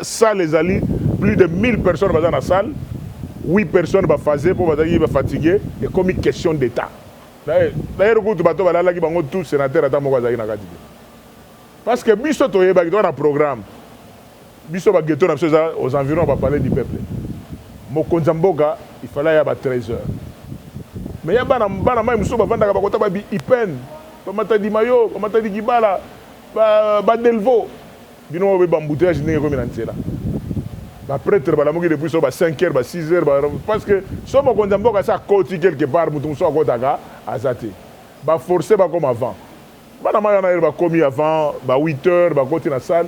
Ça, les alliés, plus de 1000 personnes dans la salle, 8 personnes vont faire pour être fatiguées, et comme une question d'État. D'ailleurs, tous sénateurs parce que Bisso a un programme. Bisso aux environs, on va parler du peuple. Mokonzamboga, il fallait y avoir 13 heures. Mais il y a des Ipen, Matadi Mayo, Matadi Gibala, Delvo. Bino be bambouteillage n'est comme une là. Ba prêtre ba la moki depuis so ba 5 heures ba 6 heures parce que so mo konzambo ka sa côté quelque part mutum so akotaka azate. Ba forcer ba comme avant. Ba na mayana ba commis avant ba 8 heures ba côté na salle.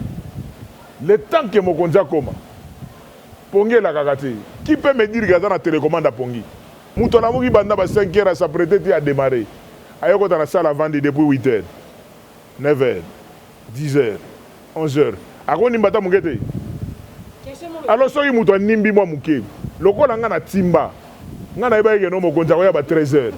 Le temps que mo konza koma. Pongi la kakati. Qui peut me dire que dans la télécommande à Pongi? Muto na moki banda ba 5 heures à s'apprêter à démarrer. Ayoko dans la salle avant depuis 8 heures. 9 heures. 10 heures. 11 heures. Ako nimbata mukete. Alors soki muto nimbi mwa muke. Lokola nga na timba. Nga na iba no mokonza koya ba 13 heures.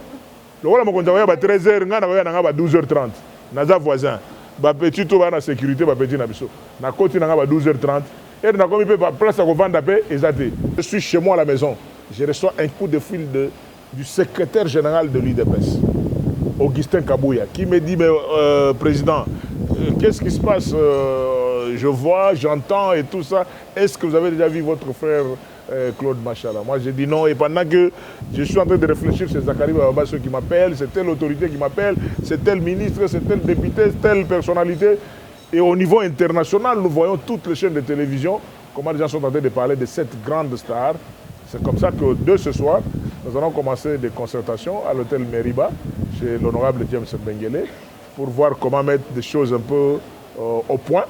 Lokola mokonza koya ba 13 heures nga na koya nga ba 12h30. Naza voisin. Ba petit to ba na sécurité ba petit na biso. Na koti nga ba 12h30. Et na komi pe place ko vanda pe ezate. Je suis chez moi à la maison. Je reçois un coup de fil du secrétaire général de l'UDPS. Augustin Kabouya qui me dit mais président qu'est-ce qui se passe je vois, j'entends et tout ça. Est-ce que vous avez déjà vu votre frère Claude Machala? Moi, j'ai dit non. Et pendant que je suis en train de réfléchir, c'est Zachary Babasso qui m'appelle, c'est telle autorité qui m'appelle, c'est tel ministre, c'est tel député, telle personnalité. Et au niveau international, nous voyons toutes les chaînes de télévision, comment les gens sont en train de parler de cette grande star. C'est comme ça que de ce soir, nous allons commencer des concertations à l'hôtel Meriba, chez l'honorable James Benguele, pour voir comment mettre des choses un peu au point,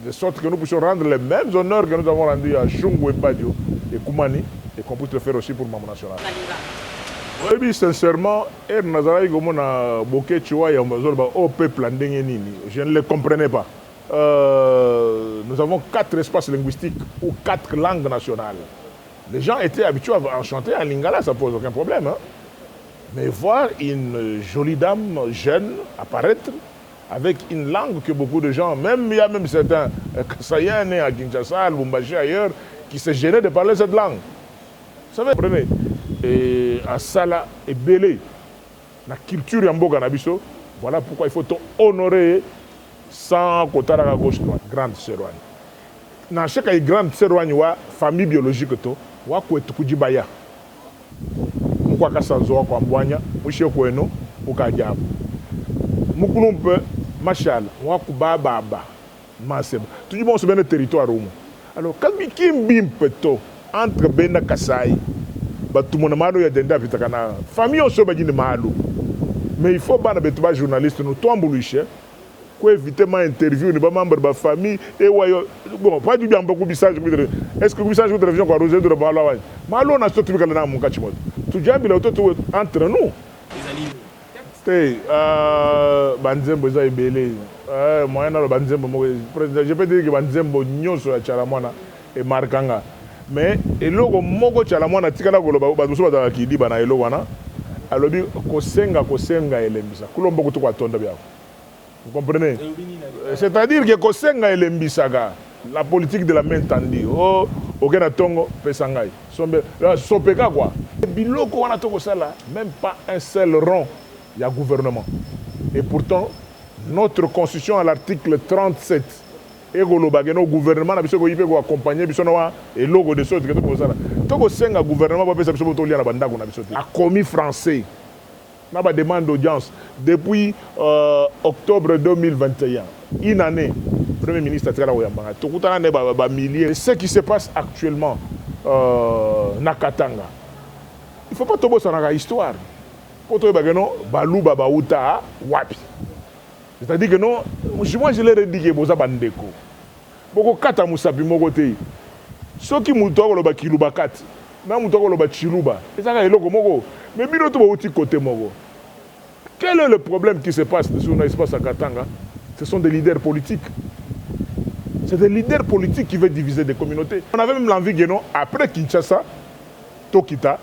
de sorte que nous puissions rendre les mêmes honneurs que nous avons rendus à Chungu et Badio et Koumani, et qu'on puisse le faire aussi pour Maman National. Oui, sincèrement, je ne le comprenais pas. Nous avons 4 espaces linguistiques ou 4 langues nationales. Les gens étaient habitués à chanter en lingala, ça ne pose aucun problème. Hein? Mais voir une jolie dame jeune apparaître avec une langue que beaucoup de gens, même il y a même certains Kassayens à Kinshasa, à Lubumbashi, ailleurs, qui se gênaient de parler cette langue. Vous savez, prenez, et à Sala et Belé, la culture Yamboga Nabiso, voilà pourquoi il faut honorer sans côté à la gauche, grande Serwani. Dans chaque grande Serwani, famille biologique, il y a Kujibaya. Kwa kasanzo kwa mbwanya mushe kweno ukajabu mukulumpe machal wa kubaba maseba tout bon sur le territoire rumo alors quand bikimbi mpeto entre Bena Kasai ba tout mon malo ya denda vitakana famille on so ba jini malo mais il faut bana betuba journaliste nous tombuluche pour éviter ma interview ni ba membre ba famille et wayo bon pas du bien beaucoup message est-ce que message de télévision quoi Roger de Balawa malo na so tubika na munka chimoto tujambila utoto entre nous banzembo eza ebele moyen na banzembo moko je peux dire que banzembo nyonso ya chalamwana e markanga mais eloko moko chalamwana tikala koloba baduso bazala kidi bana eloko wana alobi kosenga elembisa kulombo kutu kwa tonda byako. Vous comprenez? C'est-à-dire que kosenga elembisaka la politique de la main tendue. Oh, okena tongo pesangai. Sopeka quoi. Biloko wana toko sala, même pas un seul rond, il y a gouvernement. Et pourtant, notre constitution à l'article 37, et le gouvernement a besoin accompagner et logo de sorte que tout ça. Toko senga gouvernement va faire a commis français. On a demande d'audience depuis octobre 2021. Une année. Premier ministre a milliers. Ce qui se passe actuellement na Katanga. Il ne faut pas tomber sur la histoire. C'est-à-dire que non, moi je l'ai dit que vous avez dit que beaucoup kata musapi mokote. Ceux qui moutoient le bakiluba kat, na moutoient le bachiluba. Et ça est loco moko. Mais bino to ba côté moko. Quel est le problème qui se passe sur l'espace à Katanga? Ce sont des leaders politiques. C'est des leaders politiques qui veulent diviser des communautés. On avait même l'envie que non, après Kinshasa, Tokita,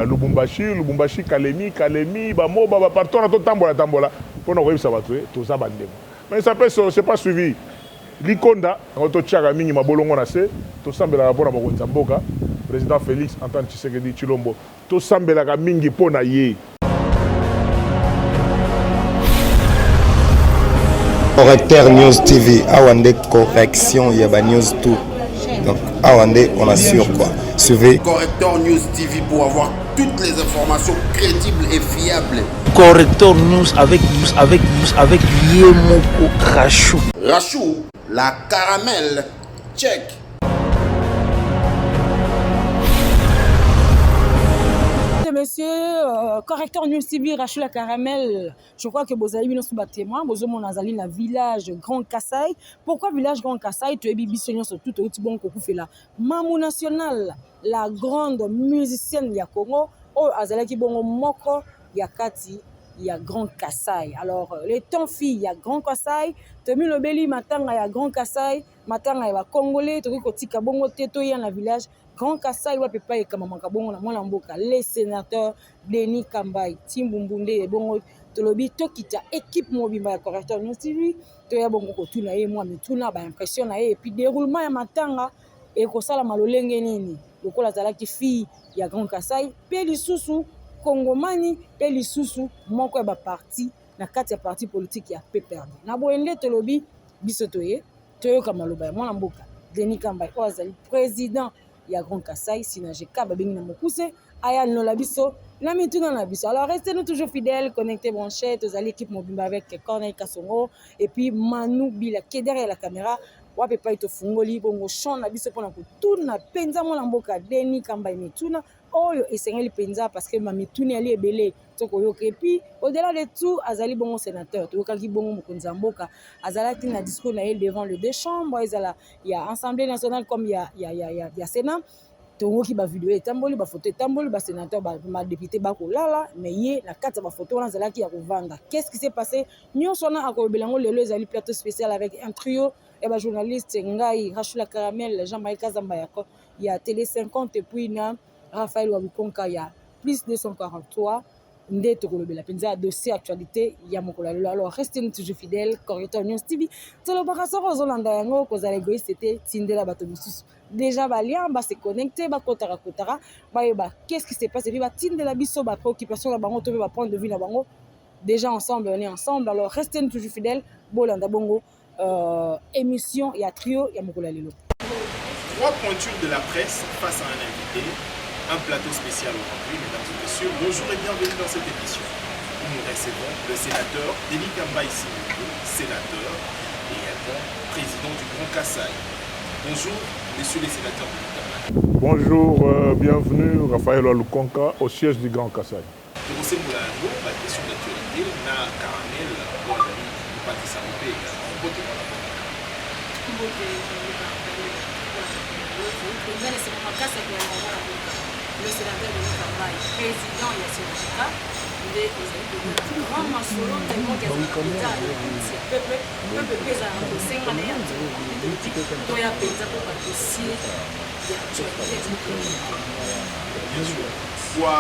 Lubumbashi, Kalemi, Bamo, partout on a tout tambola. Pour nous ça va tuer, tout ça bandé. Mais ça peut c'est pas suivi. likonda to tchaka mingi mabolongo na se to sambela pour mokonza mboka président Félix Antoine Tshisekedi Tshilombo to sambela ka mingi pona ye. Correcteur News TV, Awande correction, Yaba News tout. Donc Awande, on assure quoi. Suivez Correcteur News TV pour avoir toutes les informations crédibles et fiables. Correcteur News avec Yemoko Rachou. Rachou, la caramel, check. Monsieur, correcteur News TV, Rachou la caramel. Je crois que vous avez mis nos témoins. Vous avez nazali na village Grand Kassai. Pourquoi village Grand Kassai? Tu es bibi sur tout au bon coucou fait là. Mamou national, la grande musicienne ya Congo. Oh, azala ki bongo moko ya kati. Il y a Grand Kassai. Alors, les temps filles, il y a Grand Kassai. Temi Lobeli, matanga, il y a Grand Kassai. Matanga, il y a Congolais. Toki Kotika Bongo, Teto, il y a la village. Grand Kassai, il y a Pepa et Kamamaka Bongo, la Mboka. Les sénateurs, Denis Kambai, Timbumbunde, Bongo, Tolobi, Tokita, équipe Mobimba, correcteur News TV. Toya Bongo, Tuna, et moi, mais Tuna, impression, et puis déroulement, il y a Matanga, et Kosala Malolenge Nini. Le Kola Zalaki fille, il y a Grand Kassai. Peli Soussou. Congomani pe lisusu moko ya ba parti na kati ya parti politique ya PPRD na boende tolobi biso toye toyoka maloba ya mwana mboka Denis Kambai ozali président ya Grand Kassai sinaje kaba bengi na mokuse aya nola biso na mituna na biso. Alors restez-nous toujours fidèles, connectés branchés, tozali équipe mobimba avec Corneille Kasongo et puis Manu Bila qui est derrière la caméra. Wape pa ito fungoli bongo chant na biso pona ko tuna penza mwana mboka Denis Kambai mituna oyo esengeli penza parce que ma mituna ali ebele toko yoka et puis au-delà de tout azali bongo sénateur tokaki bongo mokonza mboka azalaki na discours na devant le deux chambres ezala ya assemblée nationale comme ya sénat tongoki ba vidéo etamboli ba photo etamboli ba sénateur ba député ba kolala mais ye na kati ba photo wana azalaki ya kovanda. Qu'est-ce qui s'est passé? Nyonso na akobelango lelo ezali plateau spécial avec un trio et ba journaliste ngai Rachou la caramel Jean-Marie Kazamba yako ya Télé 50 et puis na Raphaël Wabukonka ya plus 243 nde tokolobela penza dossier actualité ya mokolo lelo. Alors restez nous toujours fidèles. Correcteur News TV tolobaka soko ozolanda yango kozala égoïste c'était tindela bato mosusu déjà balien ba se connecter ba kotara ba yeba qu'est-ce qui s'est passé puis ba tindela biso ba préoccupation na bango to ba point de vue na bango déjà ensemble on est ensemble. Alors restez nous toujours fidèles bolanda bongo émission ya trio ya mokolo lelo. Trois pointures de la presse face à un invité. Un plateau spécial aujourd'hui, mesdames et messieurs. Bonjour et bienvenue dans cette émission où nous recevons le sénateur Denis Kambai Simungu, sénateur et également président du Grand Kassai. Bonjour, messieurs les sénateurs Denis Kambai. Bonjour, bienvenue Raphaël Walukonka au siège du Grand Kassai. José Moulano, la question d'actualité, na Caramel, Bonali, Patissa Mopé, Bote Moulano. Le sénateur de Kambai, président de la Sénat, il est grand masolo, tellement qu'il y a un peuple pèse à 5 années politique, dont il y a paysan pour un dossier Bien sûr. Kwa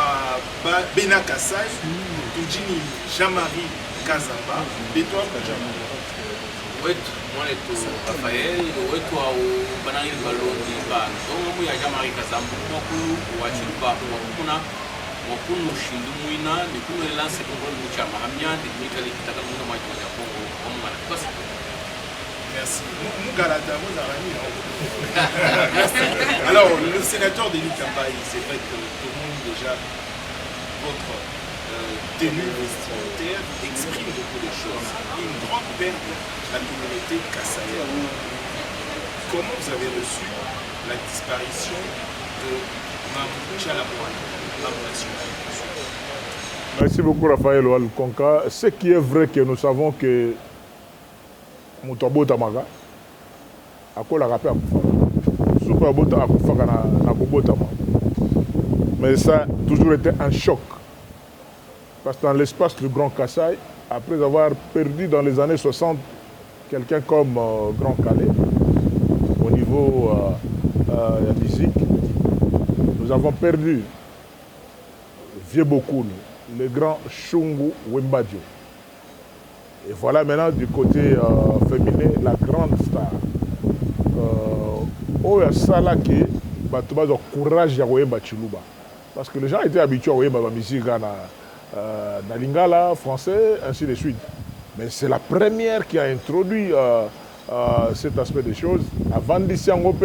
Bena Kassai, Tujini Jean-Marie Kazamba, et toi, Jean-Marie. Wetu mwanetu Rafael wetu au banani baloni ba ndomo ya Jean-Marie Kazamba mokulu wachilba mokunu shindu muina ni kuno lance Congo mucha mahamya de mikali kitaka muno mwacho ya Congo comme mwana kosa. Merci. Mugarata Mozarani. Alors, le sénateur Denis Kambai, c'est vrai que tout le monde déjà votre tenue vestimentaire exprime beaucoup de choses. Une grande perte de la communauté kassaïenne. Comment vous avez reçu la disparition de Mamou Tchalapouane, Mamou national? Merci beaucoup Raphaël Walukonka. Ce qui est vrai que nous savons que Moutabo Tamaga a quoi la rappel Super Bota a mais ça a toujours été un choc. Parce que dans l'espace du Grand Kassai, après avoir perdu dans les années 60 quelqu'un comme Grand Calais, au niveau physique, nous avons perdu Vieux Bokoun, le grand Shungu Wembadio. Et voilà maintenant du côté féminin, la grande star. Oya Sala qui a le courage de Royemba Chiluba. Parce que les gens étaient habitués à Royemba musique na lingala, français, ainsi de suite. Mais c'est la première qui a introduit cet aspect des choses. Avant d'ici en Europe,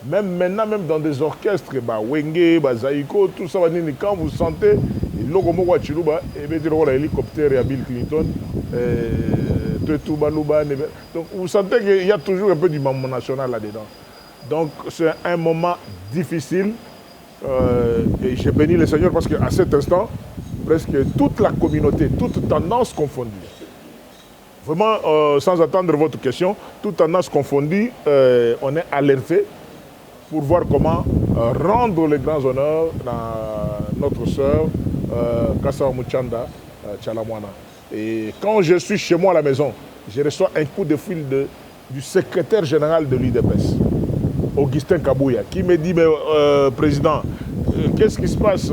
même maintenant, même dans des orchestres, Wenge, Zaïko, tout ça, quand vous sentez, il y a l'hélicoptère et Bill Clinton, donc vous sentez qu'il y a toujours un peu du maman national là-dedans. Donc c'est un moment difficile et j'ai béni le Seigneur parce qu'à cet instant, presque toute la communauté, toute tendance confondue, vraiment sans attendre votre question, toute tendance confondue, on est alerté pour voir comment rendre les grands honneurs à notre sœur Kassa Muchanda Tchalamwana. Et quand je suis chez moi à la maison, je reçois un coup de fil du secrétaire général de l'UDPS, Augustin Kabouya, qui me dit, mais, Président, qu'est-ce qui se passe?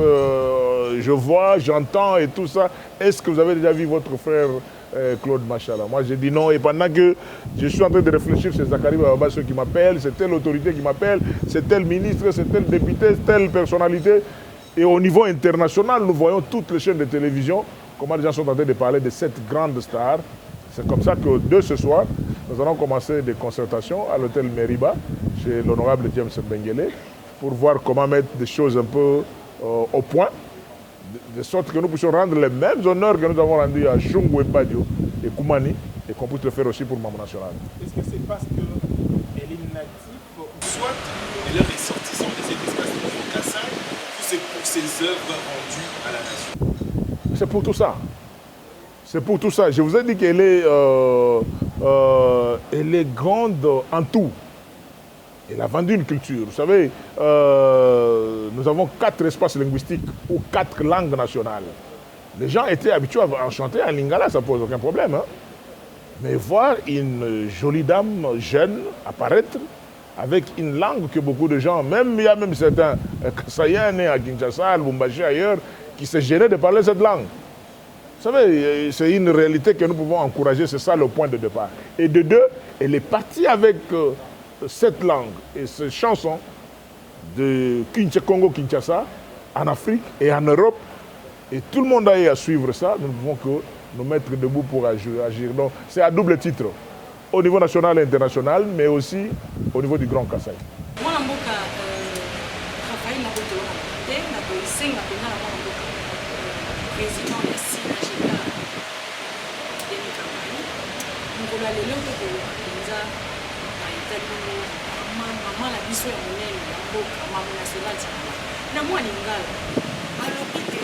Je vois, j'entends et tout ça. Est-ce que vous avez déjà vu votre frère Claude Machala? Moi, j'ai dit non. Et pendant que je suis en train de réfléchir, c'est Zachary Bababa qui m'appelle, c'est telle autorité qui m'appelle, c'est tel ministre, c'est tel député, telle personnalité. Et au niveau international, nous voyons toutes les chaînes de télévision, comment les gens sont en train de parler de cette grande star. C'est comme ça que de ce soir, nous allons commencer des concertations à l'hôtel Meriba, chez l'honorable James Bengele, pour voir comment mettre des choses un peu au point, de sorte que nous puissions rendre les mêmes honneurs que nous avons rendus à Chungu et Badio et Koumani, et qu'on puisse le faire aussi pour le Maman National. Est-ce que c'est parce qu'elle est native, soit elle est ressortissante de cet espace de Kassai, ou c'est pour ses œuvres rendues à la nation? C'est pour tout ça. C'est pour tout ça. Je vous ai dit qu'elle est, elle est grande en tout. Elle a vendu une culture. Vous savez, nous avons 4 espaces linguistiques ou 4 langues nationales. Les gens étaient habitués à chanter en lingala, ça ne pose aucun problème. Hein. Mais voir une jolie dame jeune apparaître avec une langue que beaucoup de gens, même il y a même certains Kassaïens nés à Kinshasa, à Lubumbashi, ailleurs, qui se gênaient de parler cette langue. Vous savez, c'est une réalité que nous pouvons encourager, c'est ça le point de départ. Et de deux, elle est partie avec cette langue et ces chansons de Congo-Kinshasa en Afrique et en Europe. Et tout le monde a eu à suivre ça. Nous ne pouvons que nous mettre debout pour agir. Donc c'est à double titre, au niveau national et international, mais aussi au niveau du Grand Kassai. Maman la biso ya monene ya mboka Maman national na mwa lingala balobi ke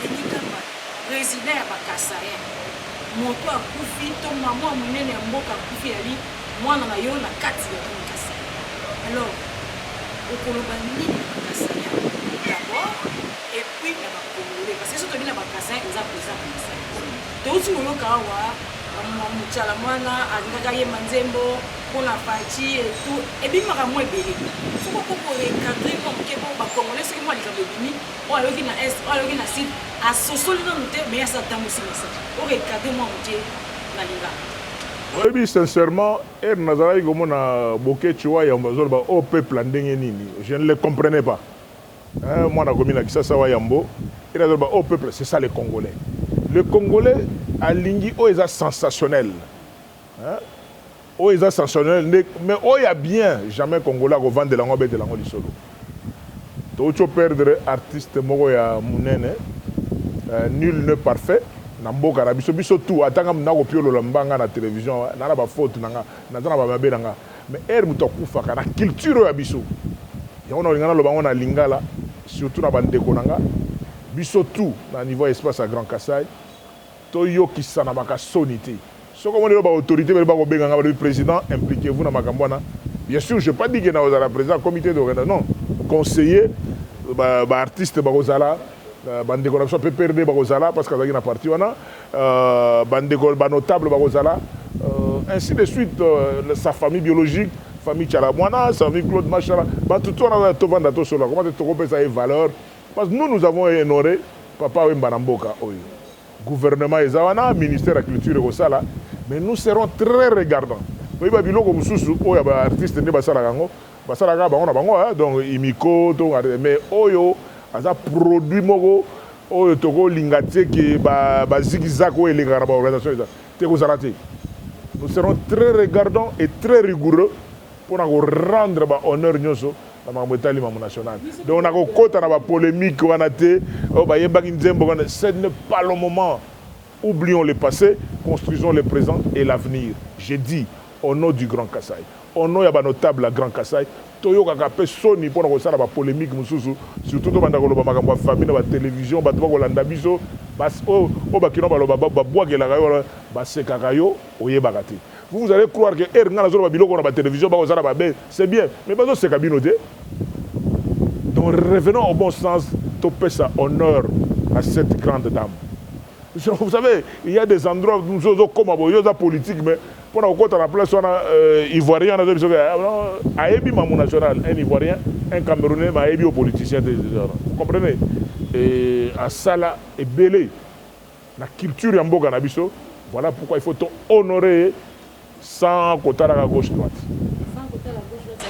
elikamba président ya bakasaya moto akufi to mama monene ya mboka akufi yali mwana na yo na kati ya Kasai. Alors okoloba nini bakasaya d'abord et puis na bakongolais parce que soto bina bakasaya eza président Kasai touti oloka awa Muchala mwana alingaka ye manzembo pona fachi et tout et bien makamwe belé faut ko recadrer comme que bon ba congolais ce que moi likambo bimi o aloki na est o aloki na sud a sosoli na muté mais ça tamusi ça o recadrer moi muté na linga. Oui, sincèrement, Nazara Gomona Boké Chua Yambo ba au peuple ndenge nini, je ne le comprenais pas. Moi na komina Kisasa wa Yambo, il a dit au peuple, c'est ça les Congolais. Le Congolais a lingui est sensationnel. Est sensationnel, mais il y a bien jamais Congolais qui vend de la ngobe de la ngoli solo. Tu perdre artiste moko ya munene, nul n'est parfait. Namboka na biso biso tout atanga mna ko piolo la mbanga na télévision na ba faute nanga na ba mabe nanga mais muto kufa kana culture ya biso. Ya ona lingana lo bango na lingala surtout na bandeko nanga. Biso tout na niveau espace à Grand Kassai toyo ki sana maka sonité ce comme on est ba autorité ba ko benga ba président impliquez-vous na makambwana bien sûr je pas dit que na ozala président comité de non conseiller ba artiste ba ozala bandeko na so peut perdre ba ozala parce que azaki na parti wana bandeko ba notable ba ozala ainsi de suite sa famille biologique famille Tchalamwana sa famille Claude Machala ba tout on a to vanda to solo comment te ko pesa valeur parce que nous avons honoré papa Wemba Namboka oyo gouvernement ezawana ministère de la culture au sala, mais nous serons très regardants. Oui, bah biloko mususu oya ba artiste ne basala kango, basala ka bango na bango donc imiko to mais oyo aza produit moko oyo toko lingate ki ba zigzag o elinga ba organisation te ko salate. Nous serons très regardants et très rigoureux pour rendre ba honneur nyoso na mamotali mamu national. Donc on a kota na ba polémique wana te o ba yebaki nzembo wana, ce n'est pas le moment. Oublions le passé, construisons le présent et l'avenir. J'ai dit au nom du Grand Kassai, au nom de notable à Grand Kassai, Toyo Kakape Sony pour nous faire la polémique, surtout dans la famille, dans la télévision, dans la biso, vous allez croire que c'est bien, mais c'est cabinoté. Donc revenons au bon sens, topé ça honneur à cette grande dame. Vous savez, il y a des endroits où nous sommes comme la politique, mais pour nous, quand on a place, on a Ivoirien, on a dit, Aébi Mamou National, un Ivoirien, un Camerounais, mais Aébi aux politiciens. Vous comprenez? Et à Sala et Belé, la culture en Boganabiso, voilà pourquoi il faut honorer sans côté à la gauche-droite. Sans côté à la gauche-droite,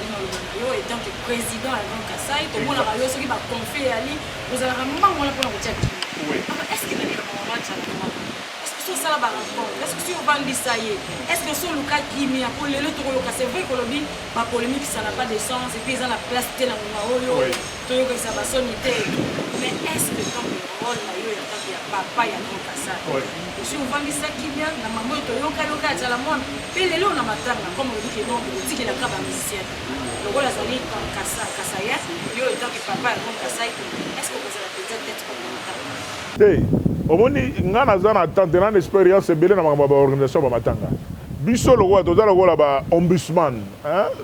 étant que président à Grand Kassai, tout le monde a réussi à confier à lui, vous avez un moment pour nous dire. Est-ce qu'il y a un moment est-ce que ça va rapport? Est-ce que si on va ça y est? Est-ce que sur le cas qui m'y a pour le c'est vrai que la polémique ça n'a pas de sens et puis ils ont la place de la Monaoyo, que ça va sonner. Mais est-ce que quand le rôle là, il y a papa, il y a Grand Kassai? Si on va ça qui vient, la maman, il y a la moine, puis les lots on a matin, comme on dit que non, on dit qu'il y a un musicien. Le rôle là, c'est Grand Kassai, il y a tant que papa et Grand Kassai, est-ce que vous avez peut-être comme au moins, on a une expérience belé dans l'organisation de Matanga. Biso le roi, toza le roi là-bas, ombudsman,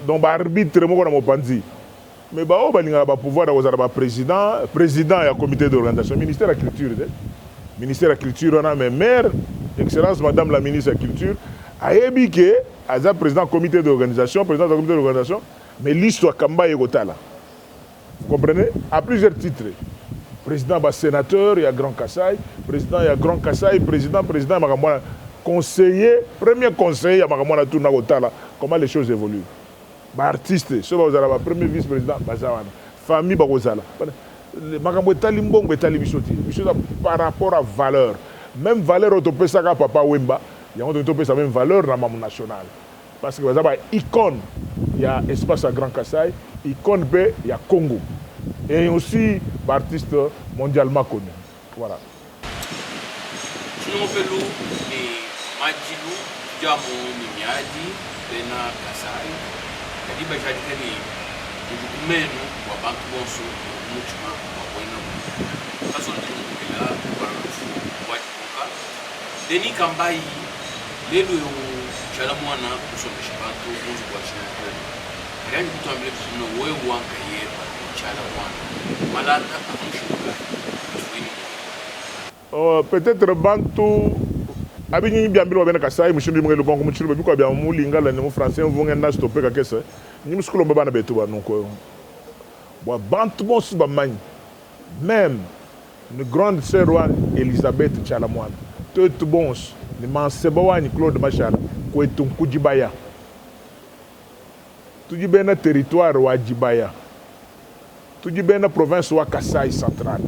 donc arbitre mo na mopanzi. Mais ba o ba linga ba pouvoir d'avoir président et un comité d'organisation, ministère de la culture. Ministère de la culture on a mes maire, excellence madame la ministre de la culture, ayebi ke aza président comité d'organisation, mais l'histoire kamba yekotala. Vous comprenez? À plusieurs titres. Président sénateur, il y a Grand Kassai, président, il y a Grand Kassai, président, conseiller, premier conseiller, il y a comment les choses évoluent. Artiste, premier vice-président, famille, par rapport à valeur. Même valeur, papa Wemba, il y a même valeur dans le national. Parce que il y a icône, il y a espace à Grand Kassai, icône B, il y a Congo. Et aussi artiste mondialement connu. Voilà. Nous appelons les Majilou, Diamon, Mimiadi, Bena, Kassai. Il y a des documents pour la banque Bonso, Mouchma, pour la façon de nous là, pour la Denis Kambaï, les deux Chalamouana, pour son échappato, pour le Boachina. Rien de tout en bleu, nous avons un cahier. Peut-être Bantu abini bien bilo bena kasai mushindu mwe lukongo muchilu biko bya mulinga la nemo français vont na stopper ka kese ni muskulo baba na betu ba donc bo Bantu bon suba mani même une grande sœur Elisabeth Chalamwana tout bons ni manseba ni Claude Machala ko etum kujibaya tuji bena territoire wa Jibaya tuji bena province wa Kassai central.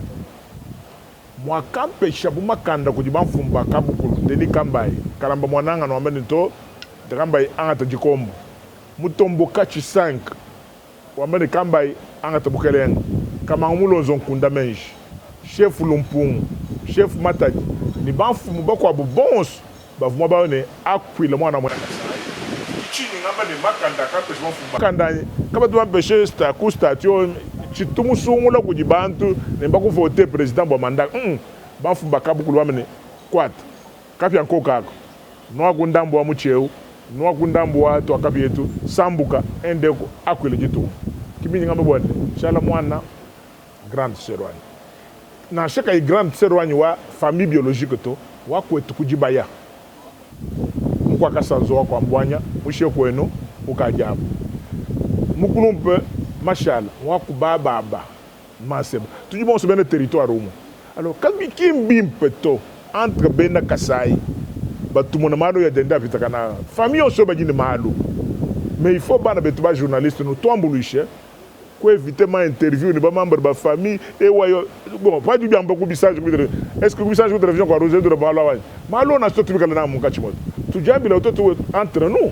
Moi quand pecha buma kanda kujiba mfumba kabukulu Denis Kambayi kalamba mwananga no amene to de Kambayi angata jikombo mutombo kachi 5 wamene Kambayi angata bukelenga kama mulonzo nkunda menji chef Lumpungu chef Matadi ni bamfumu bakwa bons bavuma baone akwile mwana mwana chini ngamba de makanda ka pecha mfumba kanda kaba tu empêcher statut chitumu sungula kujibantu nemba ku voter président bo mandat bafumba kabukulu wamene kwata kapi anko kako no akundambo wa mucheu no akundambo wa to akapi yetu sambuka endeko akwile jitu kimi ngamba bwana shala mwana grande serwani na shaka i grande serwani wa famille biologique to wa kwetu kujibaya mukwa kasanzo wa kwa mbwanya mushe kwenu ukajabu mukulumpe machala wakuba baba maseba tujibon se bene territoire umo alors kalbi kimbi mpeto entre bena Kasai batumona malo ya denda pitaka na famille on so bajini malo mais il faut bana betuba journaliste no toambulishe ko éviter ma interview ni ba membre ba famille et wayo bon pas du bien beaucoup message est-ce que message de télévision ko roser de malo na stotu kala na mukachi moto tujambi la toto entre nous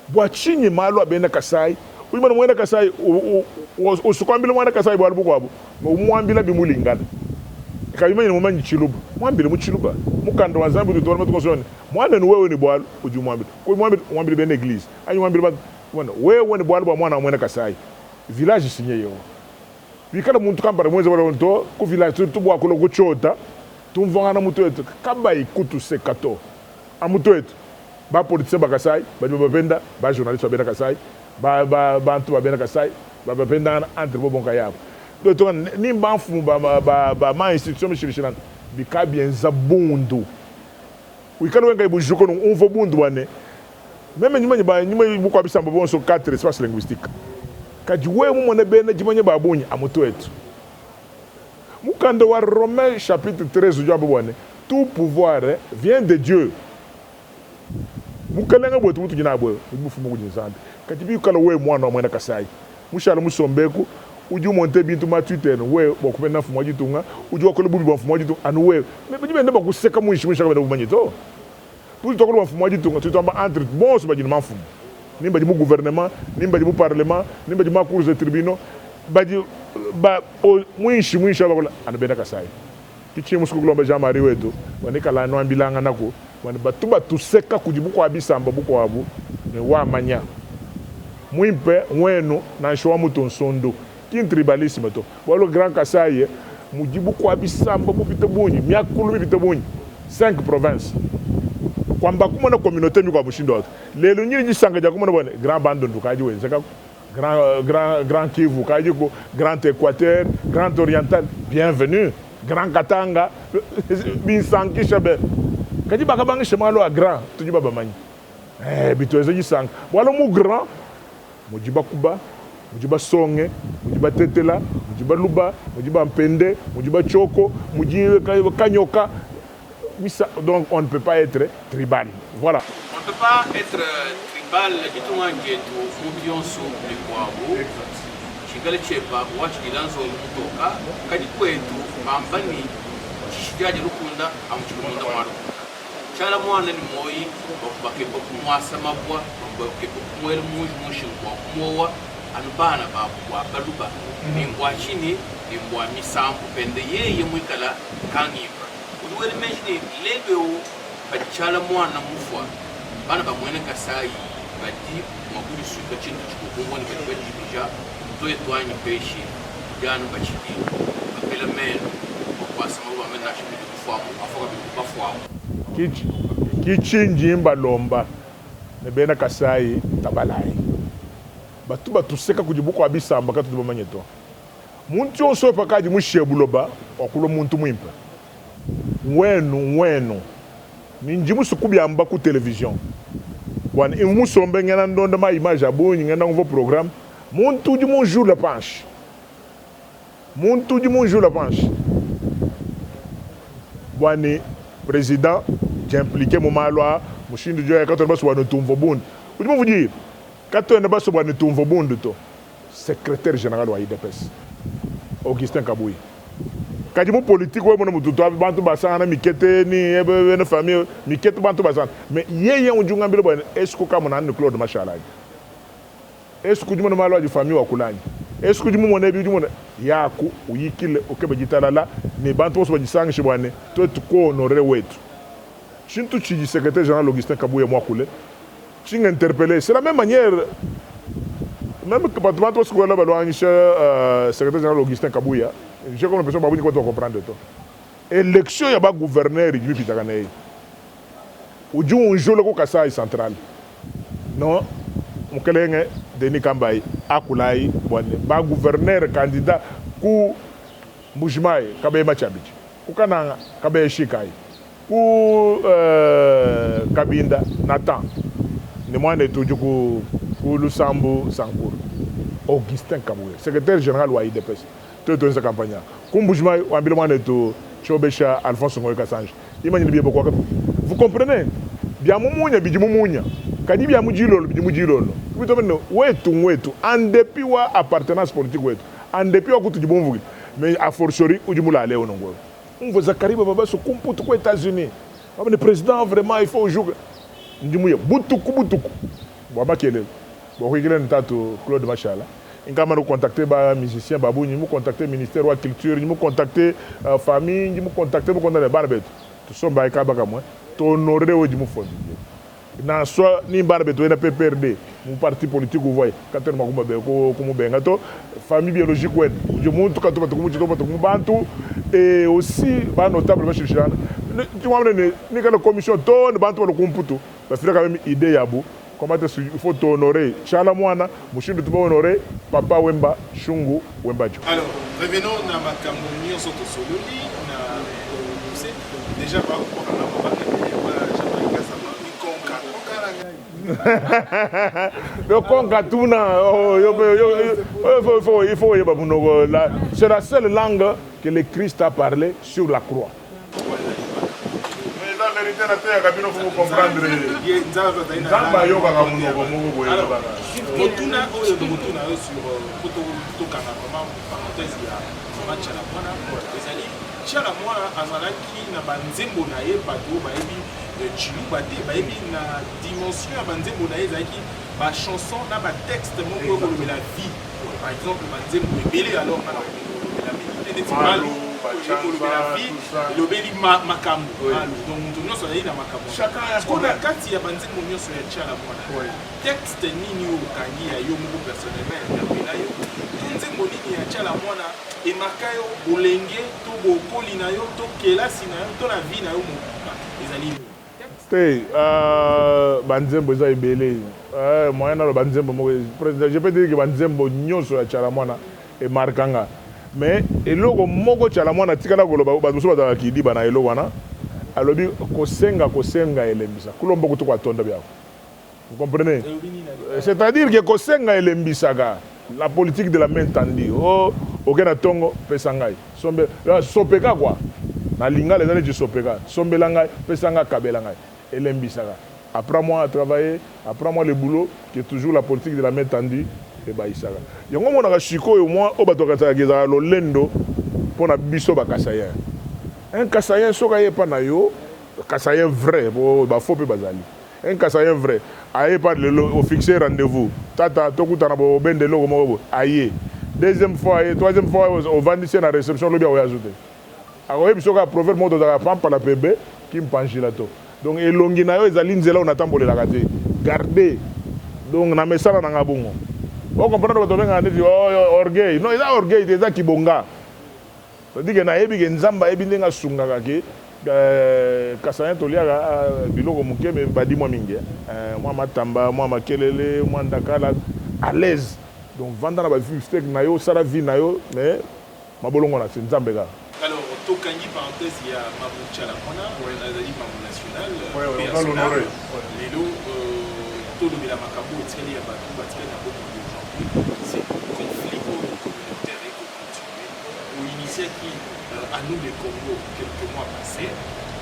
boachini malo abena Kasai uyimana mwenda Kasai usukwambile mwenda Kasai bwa buko abo umwambila bimulingana kayimanye mumanyi chiluba mwambile mu chiluba mukando wa Zambia tutora matukosoni mwana ni wewe ni bwalo ujumwambile ko mwambile ben église ayi mwambile bwana wewe ni bwalo bwa mwana mwenda Kasai village signé yo bikala muntu kambara mweze wala onto ku village tu bwa ko lo kuchota tumvanga mutu wetu kamba ikutu sekato amutu wetu ba politicien ba Kasai ba bapenda ba journaliste ba Kasai ba antu ba Kasai ba bapenda entre bo bonka yabo donc ni mbanfu ba ma institution mishirishana bikabi enza bundu wikalo wenga ibujuko no unvo bundu wane même nyuma buko abisamba bonso 4 espaces linguistiques kadi we mu mona bena jimanye babunyi amutu wetu mukando wa Romains chapitre 13 ujambo bwane tout pouvoir vient de Dieu mukalenga bwetu mutu jina bwe mufumu kujinzambi kadi bi kala we mwana mwenda Kasai mushala musombeku uju monte bintu ma Twitter we bokupenda mfumu wajitunga uju wakole bubi mfumu wajitunga anu we bibe ndeba kuseka muishi mushaka benda to pour to ko mfumu wajitunga tutamba entre bons bajina mfumu nimba di mu gouvernement nimba di mu parlement nimba di ma cour de tribunal baji ba muishi bakola anu benda Kasai kichi musuku kulomba jamari wetu wanika la no ambilanga nako wana batuba tuseka kujibuko abisamba buko abu ne wa manya muimpe wenu na shwa mutu nsondo kin tribalisme to walo Grand Kasai mujibuko abisamba bupite bunyi myakulu bipite bunyi 5 provinces kwamba kumona communauté mi kwa bushindo watu lelo nyiri jisanga ja kumona bone Grand Bandundu kaji wenzeka Grand Kivu kaji ko Grand Équateur Grand Oriental bienvenue Grand Katanga binsanki shabe kadi bakabanga shemalo a grand tujiba bamanyi bitweze jisanga walo mu grand mujiba kuba mujiba songe mujiba tetela mujiba luba mujiba mpende mujiba choko mujiba kanyoka donc on ne peut pas être tribal voilà on ne peut pas être tribal kitunga ngetu mubionso likwabo chigale chepa wachi dilanzo mutoka kadi kwetu bambani chijaje lukunda amuchukunda mwaro chala mwana ni moyi bakake kumwasa mabwa bakake kumwele mushi kwa kumwa anubana babwa baluba ningwa chini ningwa misambu pende yeye mwikala kangipa uduwele menshini lebe bachala mwana mufwa bana bamwene Kasai badi mwakuri suika chintu chikukungwa ni badi bija toye twanyi peshi janu bachidi bakele meno bakwasa mabwa mena shimidi kufamu afoka bikubafuamu kichinji mbalomba ne bena Kasai tabalai batu batuseka kujibuko abisamba katu tubamanyeto muntu onso pakaji mushebuloba okulo muntu mwimpa wenu ninjimu sukubyamba ku television wan imusombe ngana ndonda ma image abonyi ngana ngo programme muntu di mon jour la panche wani président j'impliqué mon malwa mushindu jo ya kato baso wana tumvo bund udimu vuji kato na baso wana tumvo bund to secrétaire général wa IDPS Augustin Kabuyi kadi mu politique we mo mutu to bantu basana mikete ni ebe na famille mikete bantu basana mais yeye unjunga mbele bwana esco kama na Claude Mashalagi esco jumo na malwa di famille wa kulanya esco jumo mo na bi jumo yaku uyikile okebe jitalala ni bantu boso bajisanga shibwane to tuko honorer wetu chintu chi secrétaire général Augustin Kabuyi moi kule chinga interpeller c'est la même manière même que patron to sko la balwa secrétaire général Augustin Kabuyi j'ai comme l'impression que vous comprendre tout. Élection, il y a un gouverneur qui vit dans le pays. Un jour, le Kasai central. Non, on a Denis Kambaye, Akulai, un gouverneur candidat pour Mujimai, Kabe Machabich, pour Kananga, Kabe Shikai, pour Kabinda, Nathan, ne moi ne tout pour Lusambo Sankour, Augustin Kabuyi, secrétaire général de l'IDPS. Toute cette campagne. Comme Boujma, Ambilman et tout, Chobécha, Alphonse Ngoy Kassange. Vous comprenez? Biamumunya bijimumunya. Kadi biamujilolo bijimujilolo. Vous comprenez? Wetu en dépit wa appartenance politique wetu. En dépit wa kutujibomvugi. Mais a fortiori ujimula leo nongo. On vous a kariba baba so kumputu aux États-Unis. Le président vraiment il faut jouer. Ndimuya butuku. Baba kele. Bon kile ntato Claude Machala. Ingama nous contacter ba musicien babu, nous contacter ministère de la culture, nous contacter famille, nous contacter pour contacter barbet. Tout ça ba ka baka moi. To honorer au dimu fond. Na soit ni barbet ou na PPRD, mon parti politique vous voyez, quand on m'a comme benga to famille biologique ouais. Je montre quand on bantu et aussi ba notable monsieur Jean. Tu vois ni quand la commission ton bantu le computo. Parce que quand même idée yabo. Comment il faut honorer Chala Mwana, Mouchine de honorer Papa Wemba, Shungu Wemba. Alors, revenons dans ma camouflage sur le sololi. Déjà, par rapport il faut c'est la seule langue que le Christ a parlé sur la croix. Chala mwana azalaki na banzembo na ye bato bayebi chiluba te bayebi na dimension ya banzembo na ye ezalaki bachanson na batexte moko ekolobela vie. Par exemple banzembo ebele alors na kolobela minute neti malu ekolobela vie elobeli makambo donc moto nyonso azali na makambo kona kati ya banzembo nyonso ya Chala mwana texte nini oyo okangi ya yo moko personnellement interpela yo nzembo nini ya Chala mwana emaka yo bolenge to bokoli na yo to kelasi na yo to na vie na yo mobimba ezali te banzembo eza ebele moyen na banzembo moko je peux dire que banzembo nyonso ya Chala mwana emarkanga mais eloko moko Chala mwana tikala koloba bato mosusu bazalaka kidiba na eloko wana alobi kosenga elembisa kulombo kutu kwatonda byako. Vous comprenez? C'est-à-dire que kosenga elembisaka la politique de la main tendue. Oh, aucun tongo pesangai. Sombe sopeka quoi. Na linga les années du sopeka. Sombe langai pesanga kabelangai. Elembisaka. Apprends-moi à travailler, apprends-moi le boulot qui est toujours la politique de la main tendue et baisaka. Yango mona ka shiko yo moi o bato ka tsaka lo lendo pona biso ba kasayen. Un kasayen soka ye pa na yo, kasayen vrai ba faux pe bazali. Un kasayen vrai. Aïe pas au fixer rendez-vous. Tata, tokuta na bo bende logo mo aïe. Deuxième fois, troisième fois au vendisseur na réception lobi a ajouté. Alors il biso ka proverbe mo dozaka pampa la pebe qui mpanji la to. Donc elongi na yo ezali nzela on atambolela ka te. Gardez. Donc na mesala na ngabungo. Vous comprenez que tobenga ndeti orgueil. Non, eza orgueil eza kibonga. C'est-à-dire que na yebi ke nzamba yebi ndenga sunga ka ke kasayen toliaka biloko moke me badi mwa mingi mwa matamba mwa makelele mwa ndakala à l'aise donc vanda na bafistek na yo osala vie na yo mais mabolongo na se nzambe kaka. Alors tokangi parenthèse ya Mamu Chala mwana azali Mamu national lelo tolobela makambo etikali ya bato batikali na bomo aujourd'hui c'est conflit communautaire et continuer ou initiaki à nous le Congo quelques mois passés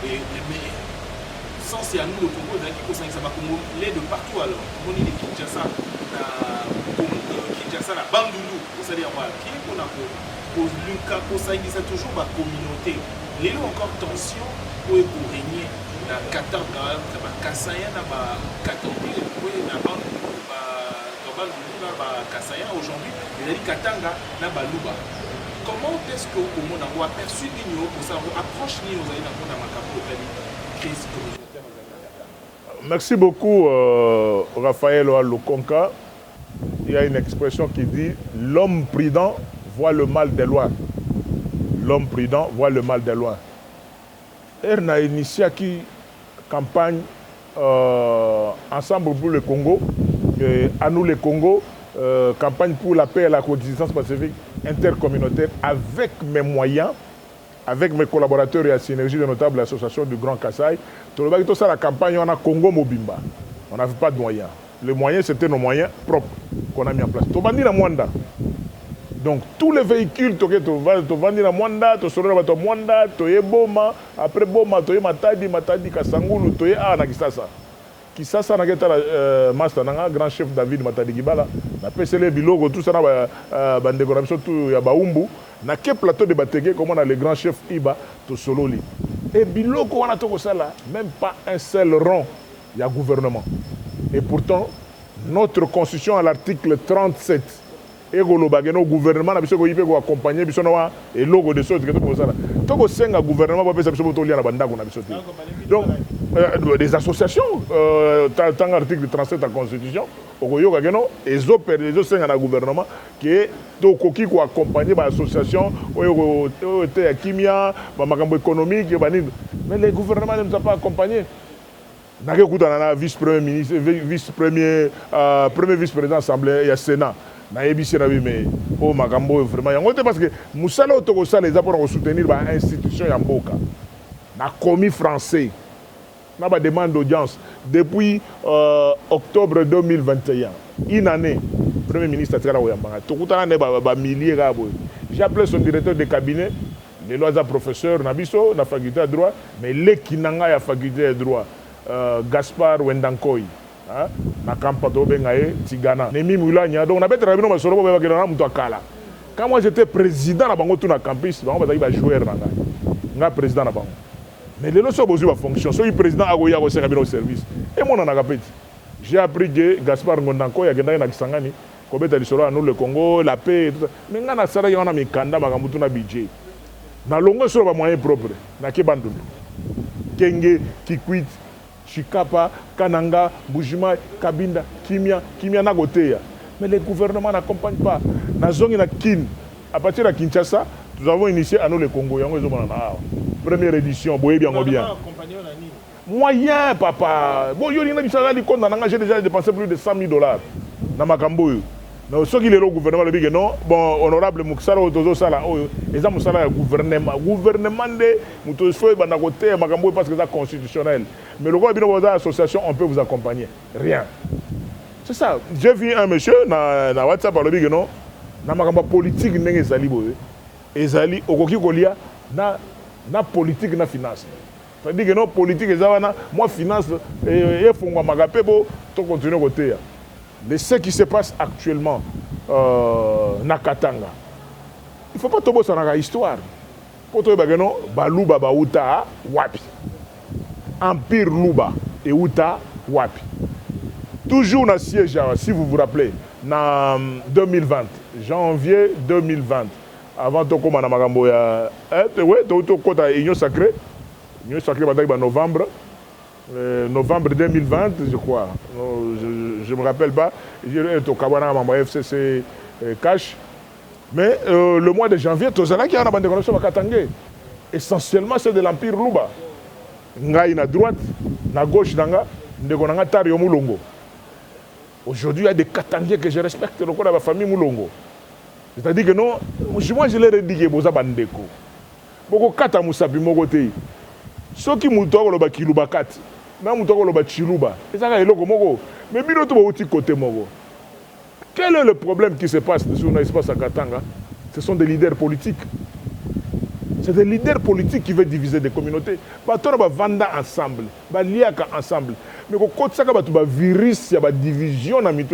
et mais sans c'est à nous le Congo qui ça va congolais de partout alors on est de Kinshasa na Bandundu vous savez avoir qui on a pour Lucas pour ça il c'est toujours ma communauté les encore tension pour régner na 14 na Kasaya na ba 14 oui na Bandundu ba Kasaya aujourd'hui il a dit Katanga na Baluba. Comment est-ce que vous avez aperçu pour ça approche crise communautaire? Merci beaucoup Raphaël Lokonka. Il y a une expression qui dit l'homme prudent voit le mal de loin. L'homme prudent voit le mal de loin. On a initié une campagne ensemble pour le Congo, à nous le Congo, campagne pour la paix et la coexistence pacifique intercommunautaire avec mes moyens, avec mes collaborateurs et la synergie de notables l'association du Grand Kassai. Tout ça, la campagne, on a Congo Mobimba. On n'avait pas de moyens. Les moyens, c'était nos moyens propres qu'on a mis en place. Tobandi na Mwanda. Donc tous les véhicules, tu vas à Mwanda, tu sors à Mwanda, tu es Boma, après Boma, tu es Matadi, Kasangulu, tu es na Kisasa. Kisasa na keta master na grand chef David Matadi Gibala, na PCL Bilogo, tout ça na bande connexion tout ya Baumbu, na ke plateau de Bateke comme on a le grand chef Iba to Sololi. Et Bilogo on a tout ça là, même pas un seul rond, il y a gouvernement. Et pourtant notre constitution à l'article 37 et le gouvernement a accompagner et logo de choses que tout ça. Donc c'est un gouvernement pour donc des associations tant l'article 37 de la constitution et les autres gouvernement qui est accompagner l'association kimia économique mais les gouvernements ne nous ont pas accompagnés. Vice-premier ministre, premier vice-président de l'Assemblée, il y a Sénat. Mais oh magambo vraiment parce que musala otokosa les apports pour soutenir l'institution ya mboka na commis français na ba demande d'audience depuis octobre 2021 une année premier ministre Atikala Oyambanga tokutana ne ba milliers rabo j'ai appelé son directeur de cabinet les lois professeur na biso na faculté de droit mais les kinanga ya faculté de droit Gaspard Wendankoi na kampato bengaye Tigana Nemi Moulania donc on a betre rabino masoro ba kelana muto akala quand moi j'étais président na bango tout na campus bango bazaki ba joueur na président na bango mais les loso bozu ba fonction so président agoya ko sera bino service et mon na kapeti j'ai appris que Gaspard Wendankoi agenda na Kisangani ko beta lisolo nous le Congo la paix et tout ça mais ngana sara yana mikanda makambutu na budget na longo sur ba moyen propre na ke bandundu Kenge Kikwit Chikapa, Kananga, Bujima, Kabinda, Kimia Nagoteya. Mais les gouvernements n'accompagnent pas. Nazongi na Kin. À partir de Kinshasa, nous avons initié à nous le Congo. Première édition, boye bien ou bien. Moyen, papa. Bon, j'ai déjà dépensé plus de $100,000 dans ma Camboyo. Donc, ce qui est le gouvernement, le big non, bon, honorable Muksara, Otozo Sala, les hommes sont là, gouvernement de Moutosfeu, Banagote, Magambo, parce que c'est constitutionnel. Mais le roi de l'association, on peut vous accompagner. Rien. C'est ça. J'ai vu un monsieur dans WhatsApp, le big non, dans ma politique, il y a des Ezali, Okoki Kolia, na politique, na finance. C'est-à-dire que non, politique, moi, finance, et il faut que je continue à côté. De ce qui se passe actuellement na Katanga. Il ne faut pas tomber sur la histoire. Pour toi, Baluba Bauta Wapi. Empire Luba et Uta Wapi. Toujours dans le siège, si vous vous rappelez, en 2020, janvier 2020, avant de commencer à Magamboya, Union Sacrée, novembre. Novembre 2020, je crois. Je ne me rappelle pas. J'ai été au Kawana, ma FCC Cash. Mais le mois de janvier, tout ça, qui a une connexion à Katangé. Essentiellement, c'est de l'Empire Luba. Ngaï à droite, à gauche, à Tari Moulongo. Aujourd'hui, il y a des Katangés que je respecte, le corps de la famille Moulongo. C'est-à-dire que non, moi je l'ai dit que vous avez un déco. Beaucoup de Kata Moussabi Mogote. Ceux qui m'ont dit que Kiluba Kat, na m'ont dit que Chiluba. Et ça, c'est le Mogo. Mais bien d'autres aussi côté Mogo. Quel est le problème qui se passe sur l'espace à Katanga? Ce sont des leaders politiques. C'est des leaders politiques qui veulent diviser des communautés. On va vendre ensemble, on va ensemble. Mais quand ça va virus, il y a une division dans le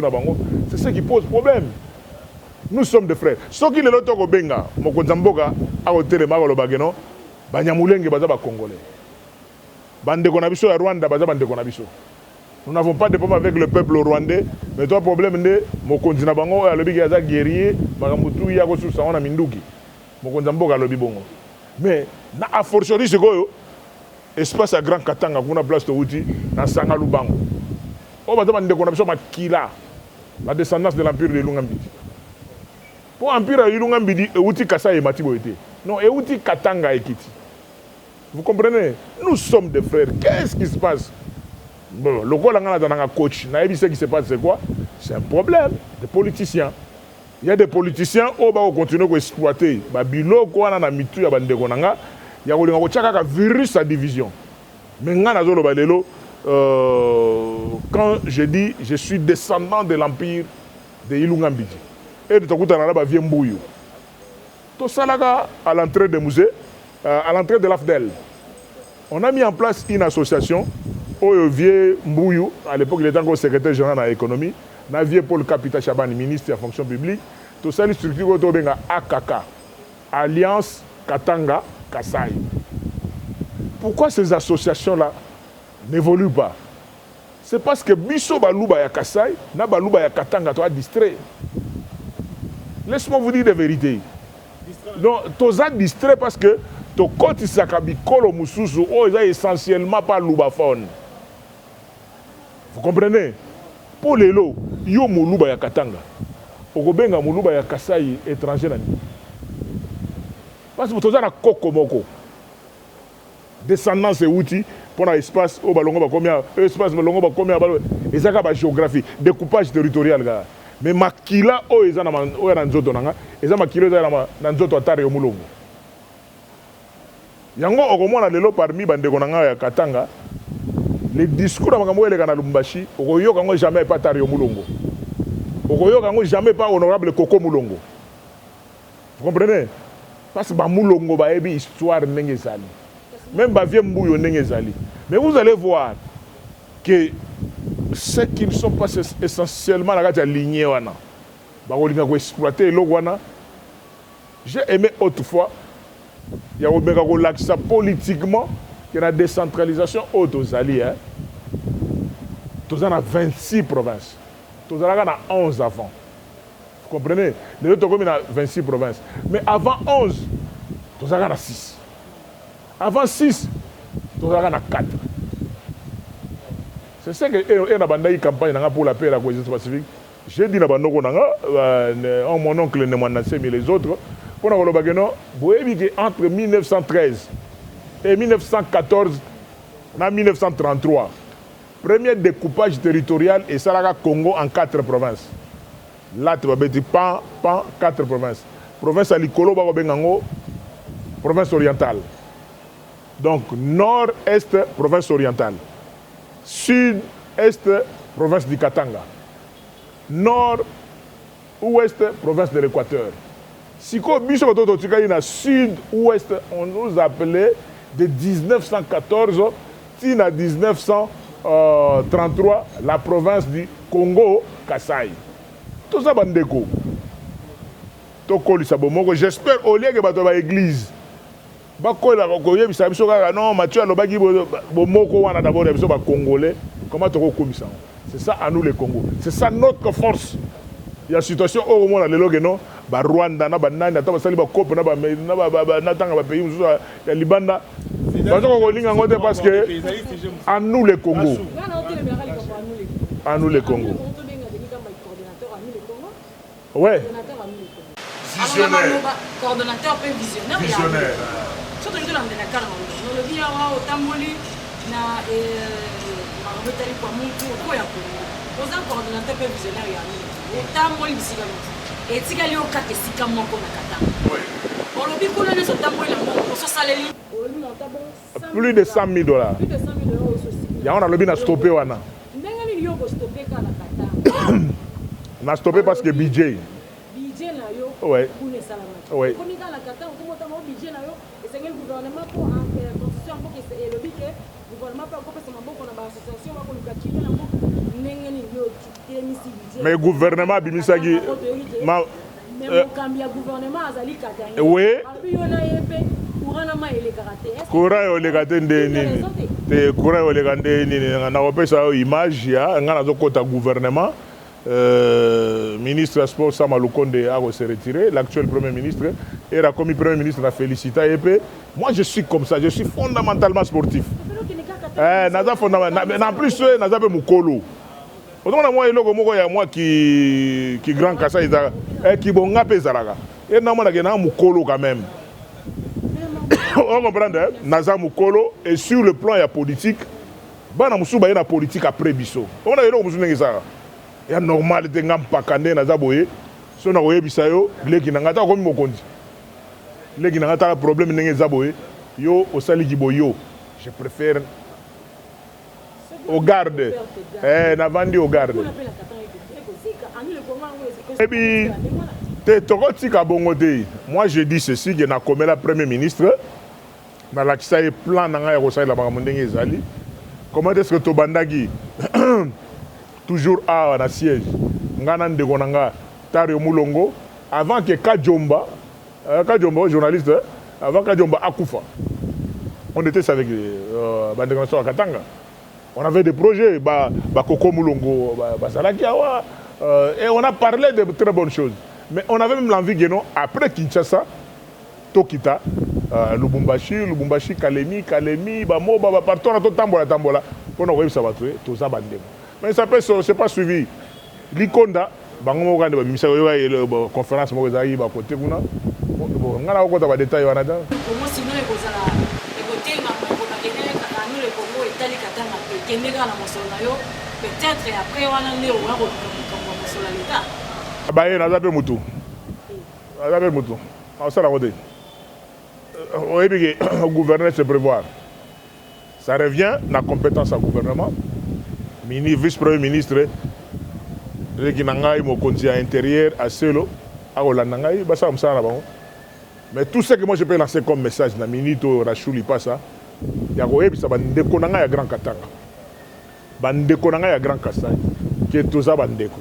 c'est ce qui pose problème. Nous sommes des frères. Ceux qui sont là, Benga, Mokonzamboga, à hôtel Magolo Bageno, Banyamulenge, Baza Congolais. Bande Konabiso à Rwanda, Baza Bande Konabiso. Nous n'avons pas de problème avec le peuple rwandais, mais toi, le problème est que Mokonzinabango, le big Yaza guerrier, Magamutu, Yago Saona Minduki. Mokonzamboga, le bibongo. Mais, à fortiori, c'est quoi? Espace à Grand Katanga, on a place de Outi, dans Sangalubango. On va demander qu'on a besoin de Kila, la descendance de l'empire de Lungambidi. Pour l'empire de Lungambidi, Outi Kassa et Matiboete. Non, et Outi Katanga et Kiti. Vous comprenez? Nous sommes des frères. Qu'est-ce qui se passe? Bon, le coach, ce qui se passe, c'est quoi? C'est un problème des politiciens. Il y a des politiciens qui vont continuer à exploiter. Il y a un virus à division. Mais quand je dis je suis descendant de l'empire de Ilungambidi, et de Tokoutanara vient Mbouyo. Tout ça là, à l'entrée des musées, à l'entrée de l'AFDEL, on a mis en place une association. Vieux Mbouyou, à l'époque, il était encore secrétaire général de l'économie. Vieux Paul Capita Chabani, ministre de la fonction publique. Tout ça, les structures autour de AKK, Alliance Katanga Kasai. Pourquoi ces associations-là n'évoluent pas? C'est parce que Bisso Balouba ya Kasai, na Balouba ya Katanga, tu as distrait. Laisse-moi vous dire la vérité. Donc, tu as distrait parce que tu côté Sakabikolo Moussousou, ils ont essentiellement pas Loubaphone. Vous comprenez? Pour les lots, yo Moulouba ya Katanga. Ogobenga Moulouba ya Kasai étranger. Parce que tu as un Kokomoko. Descendance et outils pour l'espace au ballon combien espace ballon combien et ça la géographie découpage territorial gars mais makila o ezana o na nzoto nanga eza makilo ezana na nzoto atare yo mulongo yango okomona lelo parmi bandeko nanga ya Katanga les discours na makambo eleka na Lubumbashi okoyoka ngo jamais pas tare yo mulongo okoyoka ngo jamais pas honorable Koko Mulongo. Vous comprenez? Parce que ba mulongo ba ebi histoire ndenge ezali. Même Bavie Mbouyo Nengezali. Mais vous allez voir que ceux qui ne sont pas essentiellement dans la lignée, exploiter l'Oguana. J'ai aimé autrefois, il y a l'accès politiquement, qu'il y a la décentralisation haute aux alliés. Nous avons 26 provinces. Nous avons 11 avant. Vous comprenez? Les autres communes ont 26 provinces. Mais avant 11, nous avons 6. Avant 6, nous avons 4. C'est ça que nous une campagne pour la paix et la cohésion pacifique. J'ai dit à mon oncle et les autres, pour nous dire entre 1913 et 1914, en 1933, premier découpage territorial et ça Congo en 4 provinces. Là, tu vas dire 4 provinces. Province à l'Ikolo, province orientale. Donc, nord-est, province orientale. Sud-est, province du Katanga. Nord-ouest, province de l'Équateur. Si on a sud-ouest, on nous appelait de 1914 à 1933 la province du Congo, Kasai. Tout ça, bandeko. J'espère au lieu que tu aies l'église. Non, Mathieu Alobaki, d'abord, Congolais. Comment tu as ça? C'est ça à nous les Congos. C'est ça notre force. Il y a une situation où on a le non, Rwanda, Nana, Libanda. Parce que à nous les Congos. À nous les Congos. Ouais. Visionnaire. Coordonnateur peu visionnaire. Visionnaire. Surtout dans la carte. Dans le bien au Tamboli, na Robetali kwa Mungu kwa ya kwa. Oza coordonnateur peu visionnaire ya ni. Tamboli bisika. Et tikali o kake sika moko na kata. Oui. On le dit qu'on a ce Tamboli là, on se saleli. Plus de 100 000 $. Plus de 100 000 $ aussi. Ya on a le bien stoppé wana. Ndengani yo go stopper kana kata. On a stoppé parce que budget. Ouais. Ouais. Mais le gouvernement Bimisagi. Oui. Courant gouvernement. Ministre Sport Samaloukonde a se retiré, l'actuel Premier ministre, et la commis Premier ministre l'a félicité. Moi je suis comme ça, je suis fondamentalement sportif. En plus, Naza pe Mukolo. Moi qui grand kassa qui bonga pe zaraga. Et na mona gena Mukolo quand même. On comprend Naza Mukolo et sur le plan politique, bana musuba na politique après biso. On a yelo musu ngeza. Il y a normal de ngam pakande na zaboye so na oyebisa yo leki na ngata komi mokonzi leki na ngata problème ndenge zaboye yo osali giboyo je préfère au garde na vandi au garde et puis Moi, je dis ceci, que na comme la Premier ministre, na la plan na ya kosaila bakamundenge ezali. Comment est-ce que Tobandagi toujours à la siège, ngana ndeko nanga Tario Mulongo, avant que Kajomba, journaliste, avant Kajomba Akufa, on était avec Bandeganaso à Katanga. On avait des projets, Koko Mulongo, Basalakiawa, et on a parlé de très bonnes choses. Mais on avait même l'envie que non, après Kinshasa, Tokita, Lubumbashi, Kalemi, Bamo, partout, on a tout tambola, pour nous voir ça va trouver, tout ça bandé. Mais ça peut c'est pas suivi. Likonda, bango mo kande ba misa yo conférence mo za yi ba côté kuna. Bon, ngana ko ta ba détail wana da. Comment sinon e kozala e côté nga ko na kene ka nous le Congo etali katanga pe kende kana mosolo yo peut-être après wana ne o ko ko mosolo leta. Ba ye na za pe mutu. Za pe mutu. On ça la côté. On est bien gouverner se prévoir. Ça revient la compétence à gouvernement. Vice-premier ministre, qui n'a mon conseiller intérieur à Selo, à Hollande, mais tout ce que moi je peux lancer comme message, na minito Rachouli pas ça, il y a ça bandeko nanga grand Katanga, bandeko nanga grand Kassai, qui est tout ça bandeko.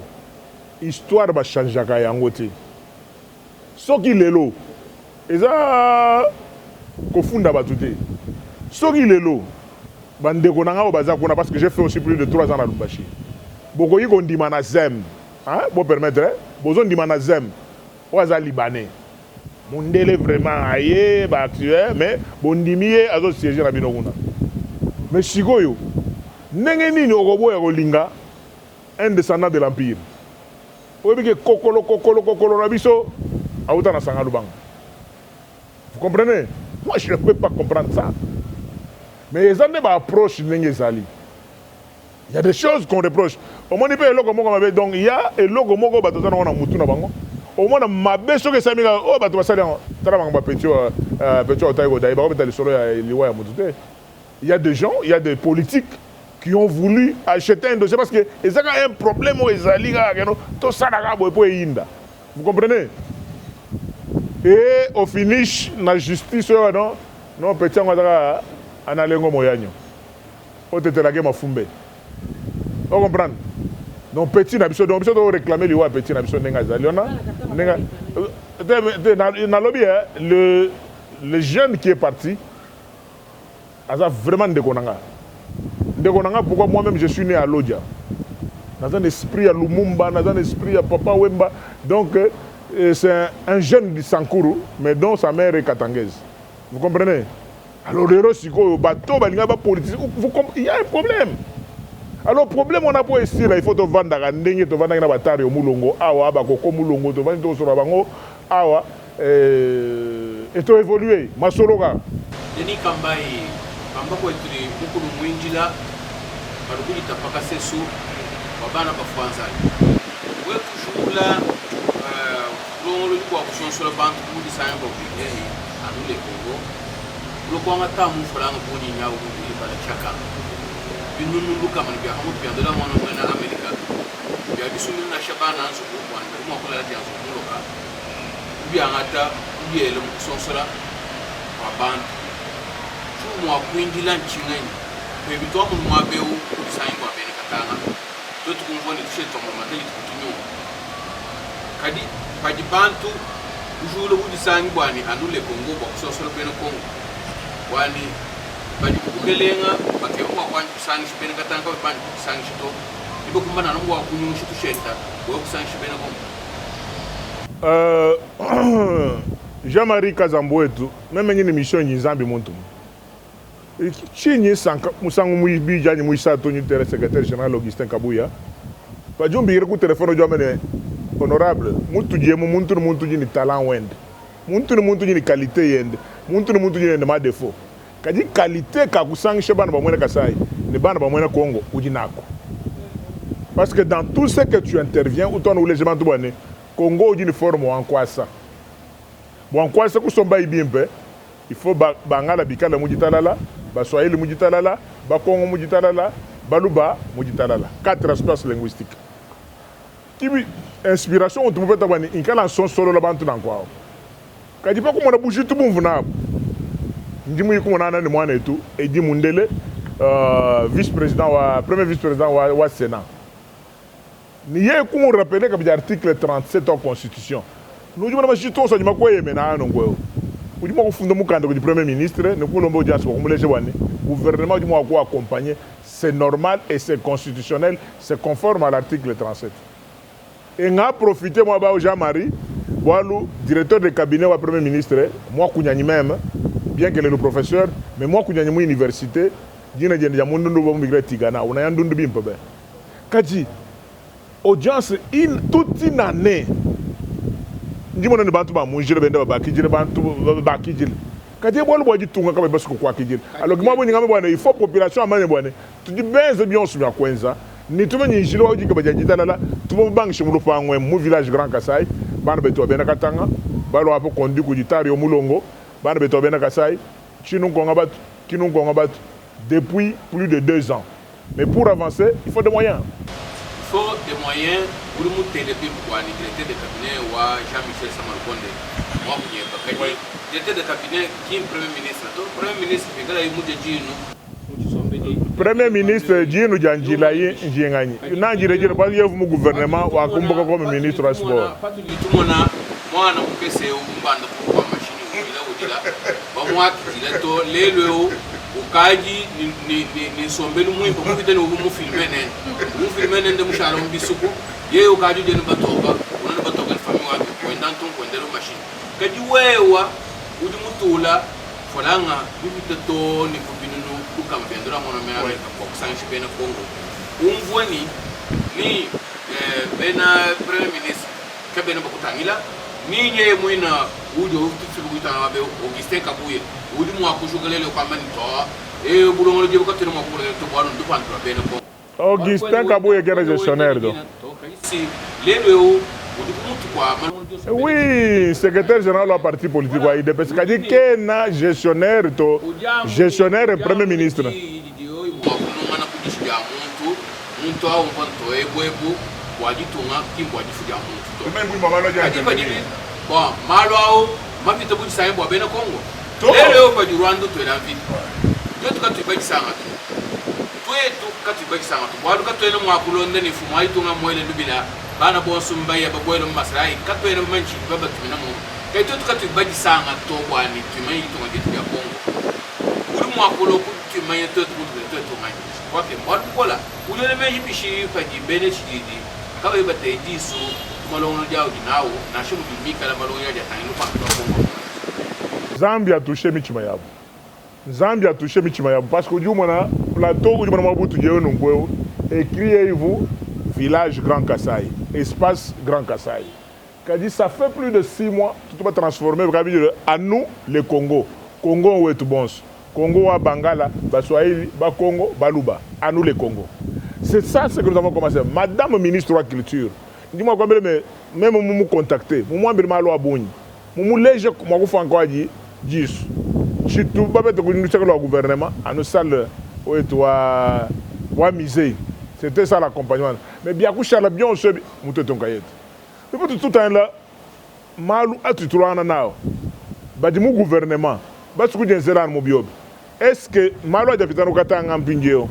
Histoire va changer à Yangote. Ce qui est l'eau, et ça, confunda batute. Ce qui est l'eau. Bandeko nanga au bazar parce que j'ai fait aussi plus de 3 ans à Lubumbashi. Beaucoup y dit manazem, hein, pour permettre, besoin de manazem, oaza libanais. Mondele vraiment aïe, actuel, mais bondimier a d'autres sièges à Binoguna. Mais Chigoyo, n'engeni ni ogobo ya Rolinga, un descendant de l'Empire. Vous voyez que kokolo rabiso, a autant à Sangalubang. Vous comprenez? Moi je ne peux pas comprendre ça. Mais les gens approchent l'Ingezali. Il y a des choses qu'on reproche. Au moins, donc il y a un logo mogo batoza na mutu na bango. Au moins, ma beso que ça mira oh bato basali tara banga petit otaïgo dai ba betali solo ya liwa ya mutu. Il y a des gens, il y a des politiques qui ont voulu acheter un dossier parce que ils ont un problème aux Ezali tout ça là pour yinda. Vous comprenez? Et au finish la justice non petit ngata analengo moyanyo. O te la game fumbe. On comprend. Donc petit na biso donc biso doit réclamer liwa petit na biso nenga zaliona. Nenga na lobby le jeune qui est parti a vraiment ndekonanga. Ndekonanga pourquoi moi-même je suis né à Lodja. Dans un esprit à Lumumba, dans un esprit à Papa Wemba. Donc c'est un jeune du Sankuru mais dont sa mère est katangaise. Vous comprenez? Alors, les Rossiko, bateau, il y a un problème. Alors, le problème, on a pas ici, il faut te vendre à Ndenge, te vendre à Batari, au Moulongo, Awa, Bakoko Moulongo, te vendre sur la Bango, Awa, et te évoluer. Masologa. Denis Kambaye, Kambako est beaucoup de Mwingila, Baruki Tapakasesu, Babana Bafanzali. Oui, toujours là, le coup à sur le banc, vous dites ça, à nous les Congo. Le point à temps, il faut la bonne igna ou la chaka. Une nous comme un gars, on peut de la monnaie en Amérique. Il y a du souvenir à Chabana, ce point, moi, pour la diance au local. Il y a un atta, il y a le son sera, à bande. Tout moi, Queen Dylan Chinen, mais toi, moi, Béo, ça y va bien Katana. D'autres qu'on voit les chèques, on m'a dit, continue. Kadi, Kadi Bantu, toujours le bout du Sangwani, à nous les Congo, boxeurs sur le Congo. Wani bani kukelenga bakemwa kwani kusangi shipene katanga bani kusangi shito ibo kumbana no wa kunyu shitu shenta wo kusangi shipene ko Jean-Marie Kazambo etu même ngini mission nyizambi muntu chinyi sanka musangu muibi jani muisa toni tere secrétaire général Augustin Kabuya pa jumbi ku téléphone jo amene honorable muntu jemu muntu jini talent wend muntu jini qualité yende muntu jini ma défaut kadi qualité ka kusangi shebana ba mwena kasai ne bana ba mwena Congo ujinako parce que dans tout ce que tu interviens ou ton légèrement tout bonne Congo ujini forme en quoi ça bon quoi ça ku somba ibimpe il faut bangala bikala mujitalala ba Swahili mujitalala ba Congo mujitalala baluba mujitalala 4 espaces linguistiques qui inspiration on trouve ta bani inkala son solo la bantu nan kwao kadi pa ko mona bushi tu bumvu na ndimu yiko na ni mwana etu Edi Mundele vice-président wa premier vice-président wa Sénat ni ye ko mo rappeler que l'article 37 de la constitution nous dimana bashi to so dima ko yemena no ngweo udima ko funda mukanda ko di premier ministre ne ko lombo dia so ko mulege wani gouvernement dima ko accompagner c'est normal et c'est constitutionnel c'est conforme à l'article 37 et nga profiter moi ba Jean-Marie Boalou directeur de cabinet wa premier ministre moi kunyani même bien que le professeur mais moi kunyani mu université dina jende ya mundu bo migre tigana una yandundu bimpa be kati audience toute une année ndimo ne bantu ba mu jire bende ba kijire bantu ba kijile kati bolu boji tunga kama basko kwa kijile alors moi boni ngame bwana il faut population amane bwana tudi benze bien sur ya kwenza ni tume ni jilo oji ka bajaji dalala tumo bang shimulu pangwe mu village Grand Kasai bana beto bena katanga balo apo kondi ku ditari omulongo bana beto bena Kasai chinu konga bat kinu konga bat depuis plus de 2 ans mais pour avancer il faut des moyens. Il faut des moyens pour nous téléper pour le directeur de cabinet ou Jean-Michel Samarkonde. Moi, je directeur de cabinet qui est premier ministre. Le premier ministre, premier ministre Djinu Janjilaye Njengani. Nanjire pas y mu gouvernement ou akumboka comme ministre du sport. Moi na kese umbanda kwa machine ngila udila. Ba moi kila to lelo ukaji ni sombelu mwimbo mukitene umu filmene nde mushara mbisuku ye ukaji je nbatoka unana batoka fami wa kwenda nton kwendero machine kadi wewa udi mutula folanga bibiteto ni kubinunu ukambendura mono mena kwa kusanshi bena Kongo umvwani ni bena premier ministre kabena bakutangila ninye mwina ujo utitsibu kutana wabe Augustin Kabuye udi mwa kushugalele kwa mani toa bulongolo je bukatene mwa kubulele to bwanu ndupandura bena ko Augustin Kabuye qui est gestionnaire donc. Oui, secrétaire général du parti politique wa IDPS kadi kena gestionnaire to gestionnaire et premier ministre. Bon, malo mapita buji sai bo bena Kongo. Lelo pa Rwanda to ela vite. Yo to ka to ba sanga. Twetu kati sanga to bwadu katwele mwa kulonde ni fumu aitunga mwele lubila bana bonsu mbaya babwele masrai katwele manchi baba tumina mu kaito kati sanga to bwani tumai tunga gitu ya Kongo uri mwa kulo tumai to tumai kwa ke mwadu kola ulele meji bishi faji bene chidi kawe bate disu malongo jao dinawo na shumu dumika la malongo ya tangu pa Kongo. Zambia a touché Michima Yabo. Zambia a touché Michima Yabo parce que du mana plateau du mana mabutu je nongweo écrivez-vous village Grand Kasai, espace Grand Kasai. Kadi ça fait plus de 6 mois tout va transformer à nous le Congo. Congo ou Etubons. Congo à Bangala, Baswahili, ba Congo, Baluba. À nous le Congo. C'est ça ce que nous avons commencé. Madame ministre de la Culture, dis-moi combien même nous contacter. Moi je malo aboni. Moi léger moi faut encore dire 10. Si tout va mettre le gouvernement à nous salle ou toi wa misé. C'était ça l'accompagnement. Mais bien coucher bien on se monter ton cahier. Mais pour tout temps là malu atu na nao. Ba di mu gouvernement. Ba su kujenzela na mobiob. Est-ce que malu a deputano katanga mpingeo?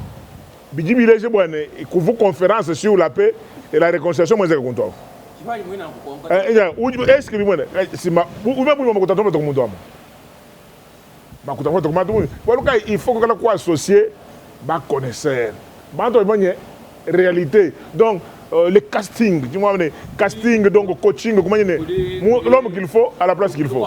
Biji bileje bwane kuvu conférence sur la paix et la réconciliation moi konto. Est-ce que bimone si ma ou même moi ko tatomba to mundo amo. Ba ko tatomba to mundo. Il faut que la ko associer ba connaisseur. Ba to bonye réalité. Donc le casting, tu vois, casting, donc coaching, comment dire, l'homme qu'il faut à la place qu'il faut.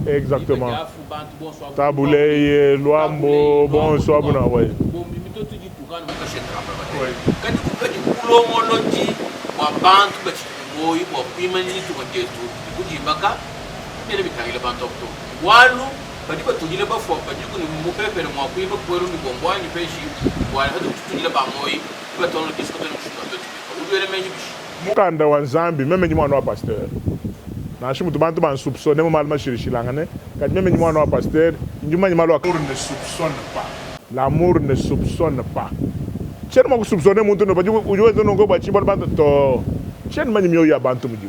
Exactement. Taboulé, Luambo, bonsoir, bon, ouais. badi batungile bafwa badi kuni mupepe na mwakui bakwero ni bombwani peshi wala hadu tutungile ba moi batono kisko tena kushuka betu udwele menyi bishi mukanda wa Nzambi meme nyimwana wa pasteur na shi mutu bantu ban soupçonner mo malma shirishilangane kadi meme nyimwana wa pasteur njuma nyimalo wa l'amour ne soupçonne pas l'amour ne soupçonne pas chen mo soupçonner muntu no badi ujo no ngo ba chibol bantu to chen manyi mioyo ya bantu muju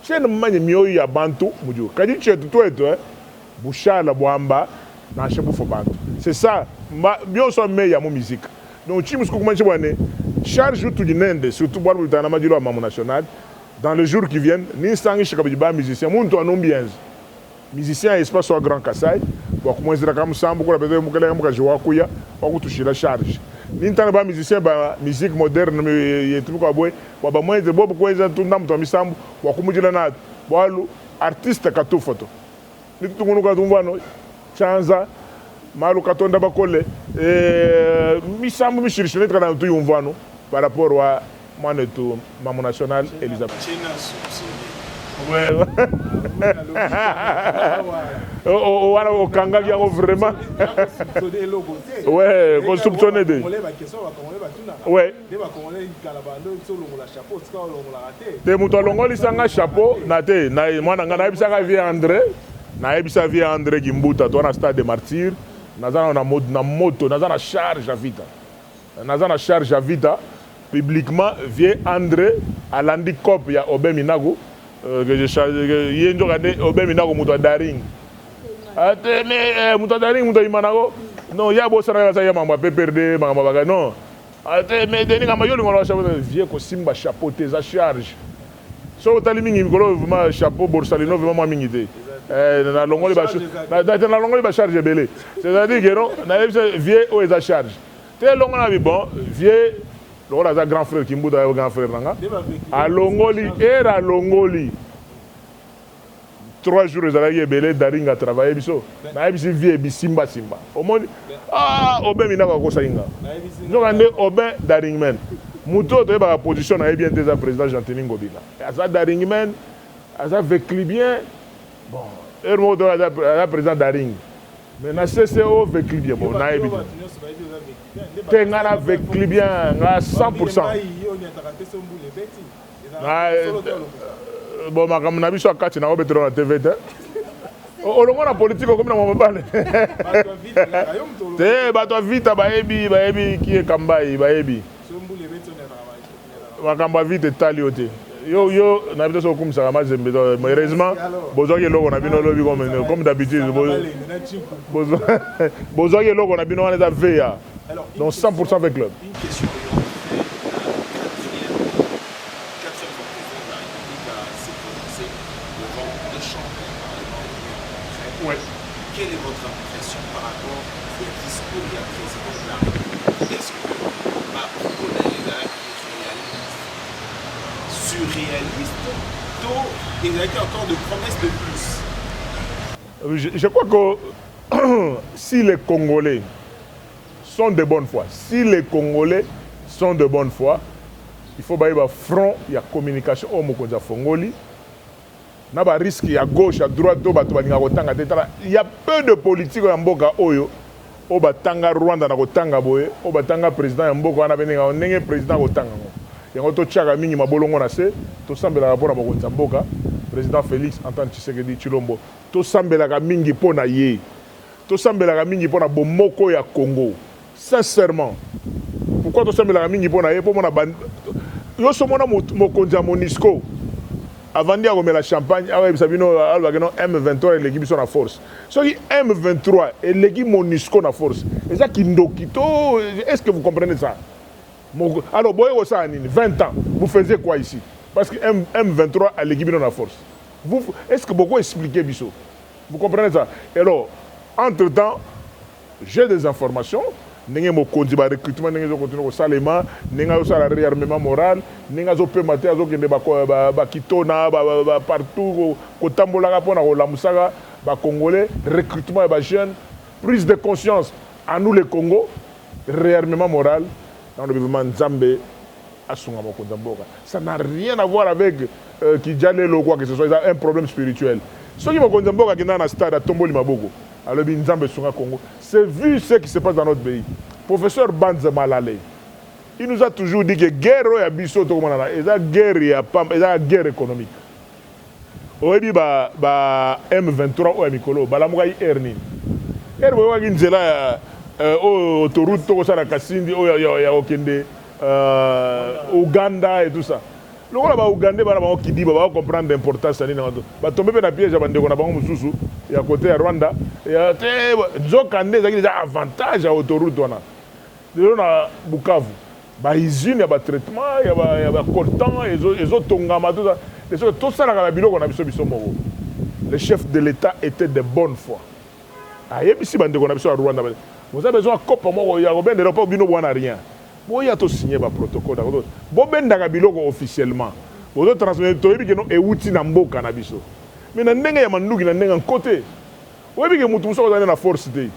chen manyi mioyo ya bantu muju kadi chetu to bushala bwamba na shebu fo bantu c'est ça bio so me ya mo musique donc chimus ko kuma chibwane charge tout du nende surtout boire le temps majilo mamu national dans les jours qui viennent ni sangi shikabi ba musicien muntu anombienz musicien espace au Grand Kassai bo kumwezira kama sambu ko bebe mukele muka jowa kuya wa kutushira charge ni ntana ba musicien ba musique moderne yetu ko boy ba mweze bobo kweza tunda mtu misambu wa kumujila na boalu artiste katu photo ni tungunu ka tumbano chanza malu katonda bakole misambu mishirishine kana tu yumvano par rapport à Manetou, Maman National, Elisabeth. Ouais. Au Kanga, il y a vraiment. Ouais, qu'on soupçonne de. Ouais. Te moutons longoli sanga chapeau, nate, moi n'a pas vu André, n'a pas vu André Gimbuta, toi na stade de martyr, n'a na moto, n'a na charge à vita. N'a na charge à vita. Publiquement, vient André à l'handicap, il y a Obé Minago, que je charge, il y a Obé Minago, Mouta Daring. Mouta Daring, Mouta Imanago. Non, il y a beau ça, il y a Mamba Péperde, Mamba Baga, non. Mais Denis Gamayo, il y a vieux Kosimba, chapeau, tes charge. So, Taliming, il y a chapeau, Borsalino, vraiment mingité. Na longoli ba charge belé. C'est-à-dire que non, na vieux ou est à charge. T'es long na bon, vieux le rôle grand frère qui mbouda grand frère nanga a longoli era longoli 3 jours ils allaient belé daringa travailler biso na bisi vie bisimba simba au monde obe minaka ko sainga ngande obe daringmen muto to ba position na bien des président Jean-Denis Ngobila asa daringmen asa vekli bien bon ermo to la président daring mais na CCO vekli bien bon na ebi Tengana vekli bien à 100%. Bon, ma comme nabi so kati na obetro na TV te. O longo na politique comme na mo bale. Te ba to vita ba ebi ki e kambai ba ebi. Ba kamba vite taliote. Yo na bito so comme ça ma zembe malheureusement bozo ke logo na bino lobi comme d'habitude bozo ke logo na bino na veya. Donc 100% avec club. Une question quatrième conclusion de la République s'est prononcée devant le champ. Ouais. Quelle est votre impression par rapport au discours du président de la République? Est-ce que surréaliste, tôt, il y a encore de promesses de plus? Je crois que si les Congolais sont de bonne foi. Si les Congolais sont de bonne foi, il faut bailler front, il y a communication au Mokonza Fongoli. Il y a risque, il y a gauche, à droite, il y a peu de politiques en Mboka Oyo. Au Batanga Rwanda na Kotanga Boye, au Batanga président en Mboka na Beninga, on est président Kotanga. Il y a un autre tchaka mingi mabolongo na se, to sambela rapport à Mokonza Mboka, président Félix Antoine Tshisekedi Chilombo. To sambela mingi pona ye. To sambela mingi pona bomoko ya Congo. Sincèrement, pourquoi tu sais que la mingi pour na pour mon bande yo so mona mokonzi ya Monisco avant de remettre la champagne avec Sabino M23 et l'équipe sont en force. So M23 et l'équipe Monisco na force. Et ça qui ndokito, est-ce que vous comprenez ça? Alors boy ça a 20 ans, vous faisiez quoi ici? Parce que M23 et l'équipe sont en force. Vous est-ce que beaucoup expliquer biso? Vous comprenez ça? Et alors entre-temps, j'ai des informations. Ninge mo kondi ba recrutement ninge zo continuer ko salema ninga zo sala réarmement moral ninga zo pe maté zo kende ba kitona ba partout ko tambola pona ko lamusaka ba congolais recrutement ba jeunes prise de conscience à nous les Congo réarmement moral dans le mouvement Nzambe asunga mo konzamboka ça n'a rien à voir avec qui jale lo quoi que ce soit un problème spirituel ceux qui mo konzamboka qui dans na stade à tomboli maboko alors Nzambe Songa Congo. C'est vu ce qui se passe dans notre pays. Professeur Banza Malale, il nous a toujours dit que guerre est abisso to komana et la guerre ya pam et la guerre économique. Oyebi ba M23 o mikolo bala mukai erni. Erbo wa ginzela autoroute to sala Kasindi o ya okende Uganda et tout ça. Le rôle ba Uganda ba ba ki di ba comprendre l'importance ani na ba tomber na piège ba ndeko na bango mususu ya côté ya Rwanda ya te zokande zaki déjà avantage à autoroute wana. De na Bukavu. Ba usine ya ba traitement ya ba coltan et autres tongama tout ça. Les choses tout ça na biloko na biso biso moko. Le chef de l'État était de bonne foi. Ayebisi ba ndeko na biso à Rwanda. Vous avez besoin de cop moko ya Robin de pas bino bwana rien. Bon, il y a tout signé un protocole. Bon, ben d'agabiloko officiellement. Vous avez transmis que non et outil nambo cannabiso. Mais na ndenga ya manduki na ndenga côté. Vous avez que mutu so na force té.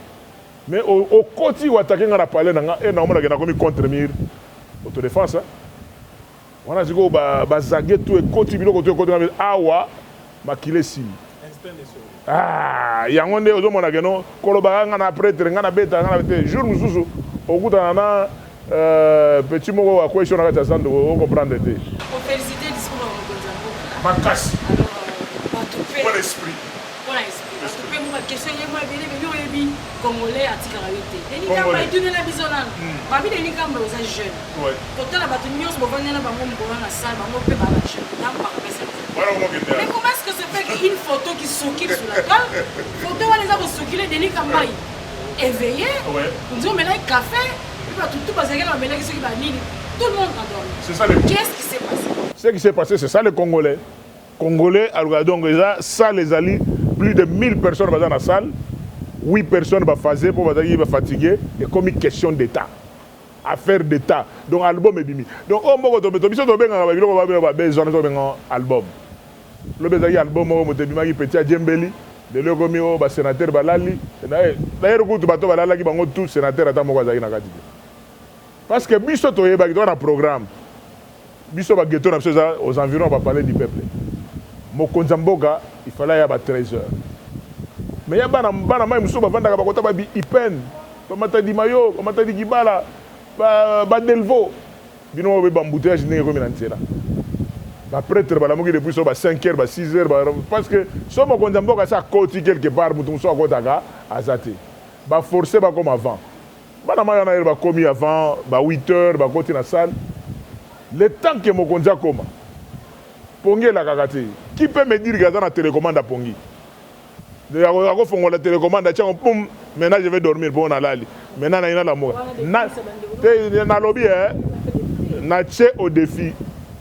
Mais au côté ou attaquer na palais na et na mona na komi contre mur autodéfense. On a dit ko ba zaguer tout et côté biloko tout côté awa makile si. Ah, yangonde ozo mona que non koloba nga na prêtre nga na beta nga na beta jour mususu okuta na petit mot à quoi je suis en train de comprendre. Pour féliciter le discours de Mokonzambo. Ma casse. Pour l'esprit. Pour l'esprit. Parce que moi, la question est moi, je Congolais à Tikarawité. Les Nikamba, ils tournent la bisonane. Parmi les Nikamba, ils sont jeunes. Pourtant, la bataille, ils sont venus dans la salle, ils sont pas la jeune. Mais comment est-ce que ça fait qu'une photo qui circule sur la toile, photo où les gens circulent des Nikamba éveillés, on dit, on met là un café. Tout le monde a dormi. C'est ça le Qu'est-ce qui s'est passé? Ce qui s'est passé, c'est ça les Congolais. Congolais, alors donc ça les alliés, plus de 1000 personnes dans la salle, 8 personnes vont faire pour fatiguer et comme une question d'État. Affaire d'État. Donc album est bimi. Donc on va tomber album. Le bezagi album on va petit Djembeli. De l'economie au sénateur Balali. D'ailleurs, quand tu vas Balali, tout sénateur attend mon na kati. Parce que biso toyeba dans un programme. Biso ba geto na aux environs on va parler du peuple. Mokonzamboka, il fallait y avoir 13 heures. Mais il y a bana mai muso ba vanda ba kota ba bi ipen. Tomata di mayo, tomata di gibala, ba delvo. Bino ba embouteillage ndenge comme nantela. Ba prêtre ba lamuki depuis 5 heures, 6 heures parce que so mo konzamboka ça côté quelque part mutum so kotaka azate. Ba forcer ba comme avant. Bana mai na ba commis avant, ba 8 heures, ba côté na salle. Le temps que mo konza koma. Pongi la kakate. Qui peut me dire que dans la télécommande à Pongi? De la la télécommande, tiens, poum, maintenant je vais dormir pour la lali. Maintenant, il y a la mort. Na lobby, na tché au défi.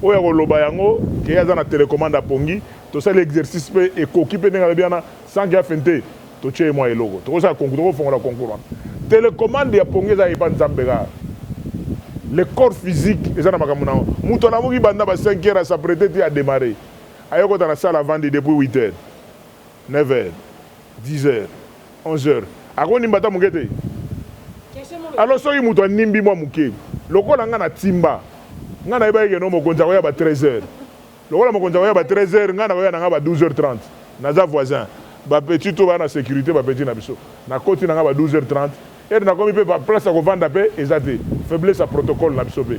Oya ko lobayango, qui est dans la télécommande à Pongi, tout ça l'exercice peut et qui peut n'aller bien sans qu'il y a feinté. Tout tché moi et logo. Tout ça concours, font la concours. Télécommande à Pongi, ça y est pas Nzambega. Le corps physique, et ça n'a pas comme nous. Moutonamo qui banda 5 heures à s'apprêter à démarrer. Ayoko dans la salle avant depuis 8 heures, 9 heures, 10 heures, 11 heures. Ako nimbata mukete. Alors soki muto nimbi mwa muke. Lokola nga na timba. Nga na iba yeke no mokonza koya ba 13 heures. Lokola mokonza koya ba 13 heures, nga na koya nga ba 12h30. Naza voisin. Ba petit to ba na sécurité ba petit na biso. Na koti nga ba 12h30. Et na komi pe ba place ko vanda pe ezate. Faiblesse à protocole na biso pe.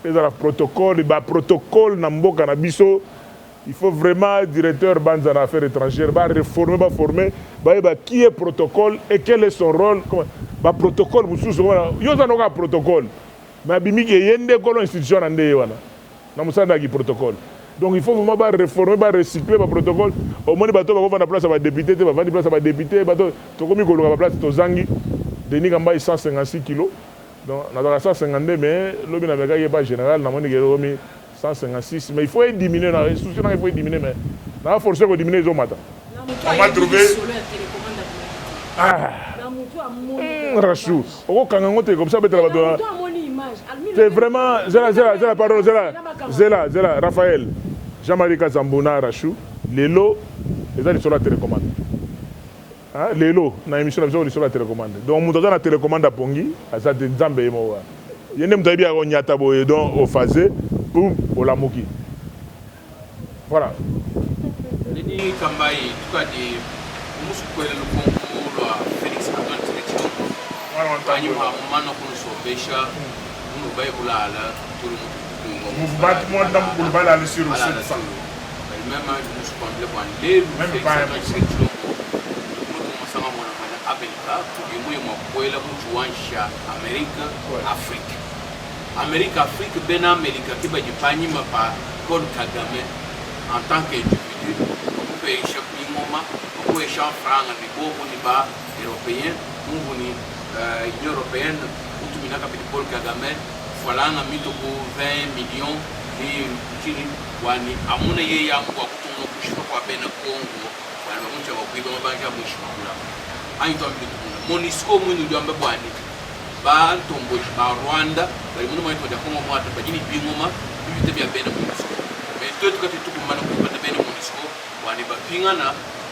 Ezala protocole, ba protocole na mboka na biso. Il faut vraiment, directeur Banza en affaires étrangères, réformer, former, qui est protocole et quel est son rôle. Le protocole, il y a un protocole. Mais il y a une institution qui a un protocole. Donc il faut vraiment réformer, recycler le protocole. Au moins, il y a une place à député, il y a une place à député, il y a une place à Zangi, Denis Gamba 156 kilos. Donc, on a 152, mais le n'est pas général, on a 156, mais il faut diminuer, il faut diminuer, mais on va forcer à diminuer les hommes. On va trouver. Ah! Rachou. Comme ça, c'est vraiment. Zela, pardon, Zela, Raphaël, Jean-Marie Kazambouna, Rachou, Lélo, les gens sur la télécommande. Lélo, dans l'émission, ils sont sur la télécommande. Donc, on a la télécommande à Pongi, à ça, des Zambé et moi. Il y a des gens qui ont été au phasé. Au Lamoki. Voilà. Denis Kambaye, en tout cas, wa Felix Antoine Tshisekedi wani mano kunusobesha unubai ulala turu mouvement monde kulbala ali sur le site ça même nous comble kwa lelu Felix Antoine Tshisekedi mutu masanga mwana mana Amerika kugimuye mwakwela kuchuansha Amerika Afrika Amerika Afrika bena Amerika kiba jipanyima pa Paul Kagame en tant qu'individu on peut échapper ngoma on peut échapper franga ni boko ni ba européen mungu ni Union européenne utumina kapiti Paul Kagame falanga mitoko 20 millions ni chini wani amuna ye yangu wa kutunga kushika kwa bena Kongo wani wamuncha wakuiba mabanja mwishima kula aito ambitu kuna Monisco mwini uliwambe bwani ba tomboji ba Rwanda bali munu mwaito waja Kongo mwata bajini bingoma bibite bia bena Monisco mais tout tukati tukumana kupata bena Monisco wani bapingana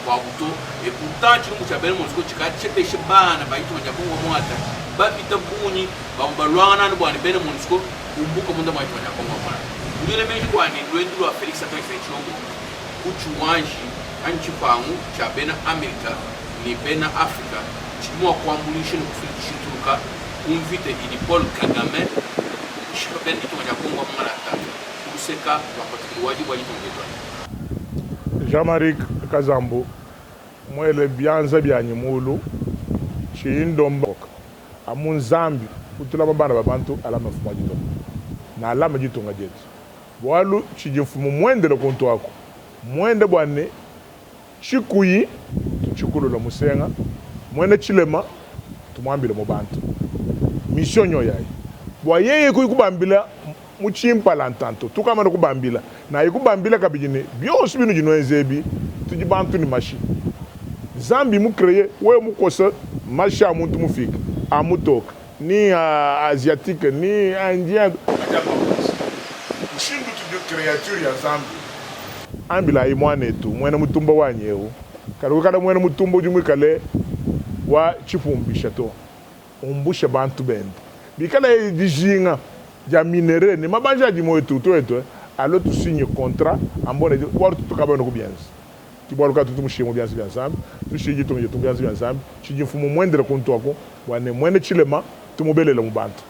wabuto et pourtant tu nous chabel mon scotch ka chepe shibana ba itu waja Kongo mwata ba bita bunyi ba balwana ni bwani bena mon scotch umbuka munda mwaito waja Kongo mwata ndile meji kwani lwendu wa Felix Antoine Tshisekedi uchuwanji anchi pangu cha bena Amerika ni bena Afrika chimwa kuambulisha ni kufikisha turuka umvite ili Paul Kagame shika bena itu waja Kongo mwata useka wakati wajibu wajibu Jean-Marie Kazambo mwele byanza bya nyimulu chindombo amunzambi utula babana babantu alama fuma jito na alama jito ngajetu walu chijifumu mwendele kontu wako mwende bwane chikuyi tuchikulu la musenga mwende chilema tumwambile mu bantu mission nyo yayi bwa yeye kuyikubambila muchimpala ntanto tukamana kubambila na ikubambila kabijine byose binu jinoenzebi tujibantu ni mashi zambi mu créer we mu kosa mashi amuntu mufika amutoka ni asiatique ni indien shindu tu créature ya zambi ambila imwane tu mwene mutumba wanyewu kada mwene mutumba jumwe kale wa chifumbisha to umbusha bantu bende bikala dijinga ja minere ni mabanja di moetu to eto alors tu signes contrat en bonne et voir tout kabano ko bien tu bois ka tout mushimo bien ensemble tu shiji to bien ensemble tu dis fumo moindre konto ko wane moindre chilema tu mobelela mubantu.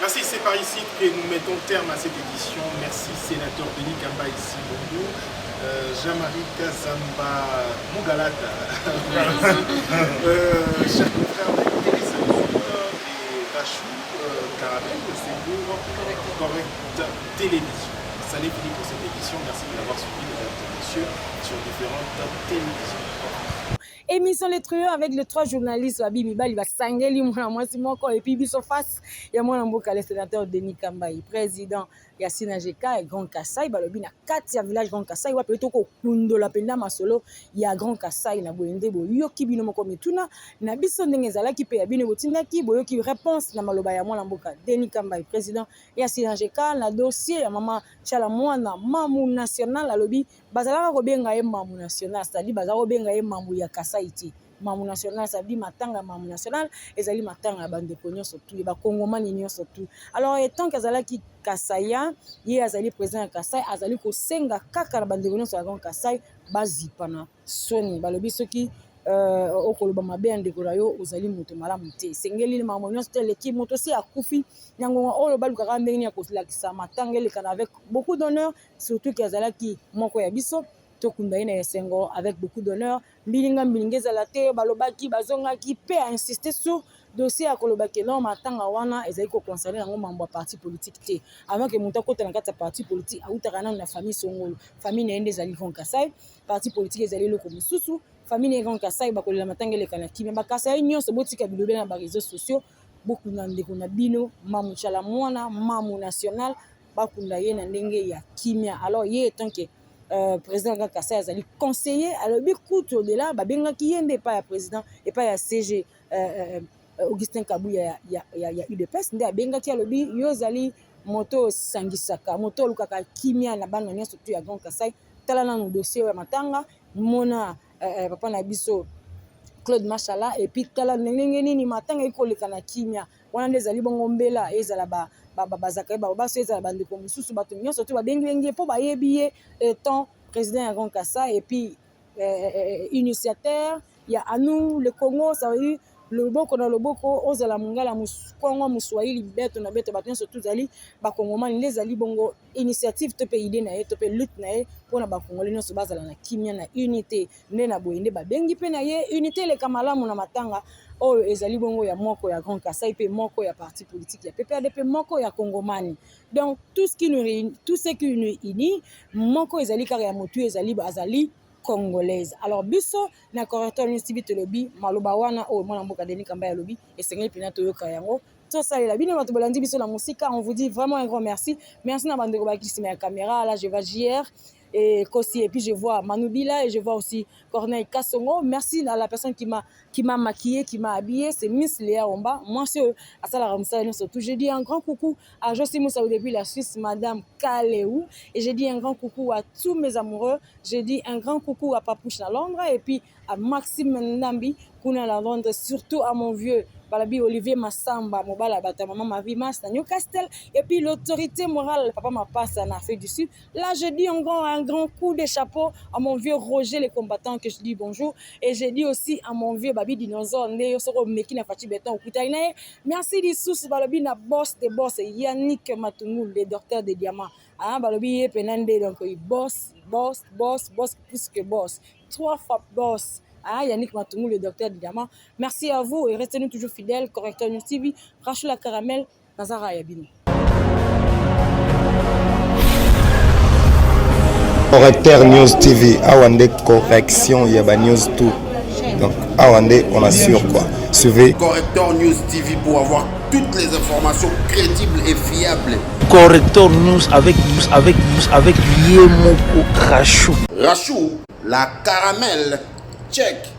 Merci, c'est par ici que nous mettons terme à cette édition. Merci sénateur Denis Kamba ici bonjour. Jean-Marie Kazamba Mugalata. Chers confrères de Teresa et Rachou Caramel, c'est pour Correct Télévision. Ça n'est fini pour cette édition. Merci de l'avoir suivi, mesdames et messieurs, sur différentes télévisions. Émission Les Truands avec les trois journalistes Wabi Mibali Basangeli mwana mwasi moko et puis biso face ya mwana mboka le sénateur Denis Kamba président ya Sinajeka et Grand Kassai balobi na kati ya village Grand Kassai wa peto ko kundola penda masolo ya Grand Kassai na boyende boyoki bino moko mituna na biso ndenge ezalaki pe ya bino botindaki boyoki réponse na maloba ya mwana mboka Denis Kamba président ya Sinajeka na dossier ya mama Chala mwana mamu national alobi bazala ko benga ye mamu national c'est-à-dire bazala ko benga ye mamu ya Kassai ti mamu national ça dit matanga mamu national ezali matanga bande ponyo surtout ba kongomani nyo surtout alors étant kazalaki Kassaya ye azali président ya Kassai azali ko senga kaka na bande ponyo so ya Kassai bazipana soni balobi soki okoloba mabe ya ndeko yo ozali moto malamu te sengeli mamu nyonso te leki moto si akufi yango oyo balukaka ndenge ya kosilakisa matanga elekana avec beaucoup d'honneur surtout kazalaki moko ya biso tokunda ina esengo avec beaucoup d'honneur mbilinga mbilingeza la te balobaki bazongaki pe a insister sur dossier ya kolobaki non matanga wana ezali ko concerner yango mambo ya parti politique te avant que monta kota na kata parti politique autaka na na famille songolo famille ende ezali Grand Kassai parti politique ezali loko mususu famille Grand Kassai bakolela matanga lekana kimia bakasa nyonso botika bilobe na ba réseaux sociaux bokunda ndeko na bino mamu Chala mwana mamu national bakunda ye na ndenge ya kimia alors ye tant que président Grand Kassai azali conseiller alors bikuto de là babengaki yende pa ya président et pas ya CG Augustin Kabuya ya UDPS nde abengaki alobi yo zali moto sangisaka moto lukaka kimia na bana nyonso tu ya Grand Kassai tala na no dossier ya matanga mona papa na biso Claude Machala et puis tala ndenge nini matanga ikoleka na kimia wana nde zali bongo mbela ezala bazaka baso ezala bandeko mosusu bato nyonso tu babengi po bayebi ye étant président ya Grand Kassai et puis initiateur Il y a à nous, le Congo, ça veut dire le boko na le boko, ozala mungala Congo, Muswahili, beto na beto, baton surtout zali, bakongomani, les ali bongo, initiative tope idée na ye, tope lutte na ye, pour na bakongoli non se bazala na kimia na unité, ne na boyende ba bengi pe na ye, unité le kamala na matanga, oh ezali bongo ya moko ya Grand Kassai pe moko ya parti politique ya PPRD pe moko ya Kongomani. Donc tout ce qui nous réunit, tout ce qui nous unit, moko ezali kare ya motu ezali bazali congolaise. Alors biso na correcteur News TV lobby maloba wana o mwana mboka Denis Kamba ya lobby et sengeli pina to yoka yango to ça la bino bato bolandi biso la musique. On vous dit vraiment un grand merci. Merci na bande ko ba kisi ma caméra là je vois JR et Kossi et puis je vois Manoubila et je vois aussi Corneille Kassongo. Merci à la personne qui m'a maquillé, qui m'a habillé, c'est Miss Léa Omba. Moi c'est à ça la Ramsa et surtout je dis un grand coucou à Josie Moussa depuis la Suisse, Madame Kaléou, et je dis un grand coucou à tous mes amoureux. Je dis un grand coucou à Papouche à Londres et puis à Maxime Ndambi Kuna à Londres, surtout à mon vieux Balabi Olivier Massamba, Mobala Bata, maman ma vie Mas, Newcastle, et puis l'autorité morale, papa m'a passé en Afrique du Sud. Là, je dis un grand coup de chapeau à mon vieux Roger, les combattants, que je dis bonjour. Et je dis aussi à mon vieux Babi Dinosaure, Mekina Fati Beton, merci des sous, Balabi, na boss de boss, Yannick Matungou, le docteur de diamants. Ah, Balabi, Penande, donc, boss, plus que boss. 3 fois boss. Ah, Yannick Matungou, le docteur de diamant. Merci à vous et restez-nous toujours fidèles. Correcteur News TV, Rachel la Caramel, Nazara Yabini. Correcteur News TV, Awande correction, Yaba News tout. Donc, Awande, on assure quoi. Suivez Correcteur News TV pour avoir toutes les informations crédibles et fiables. Correcteur News avec Yemoko Rachou. Rachou, la caramel. Check.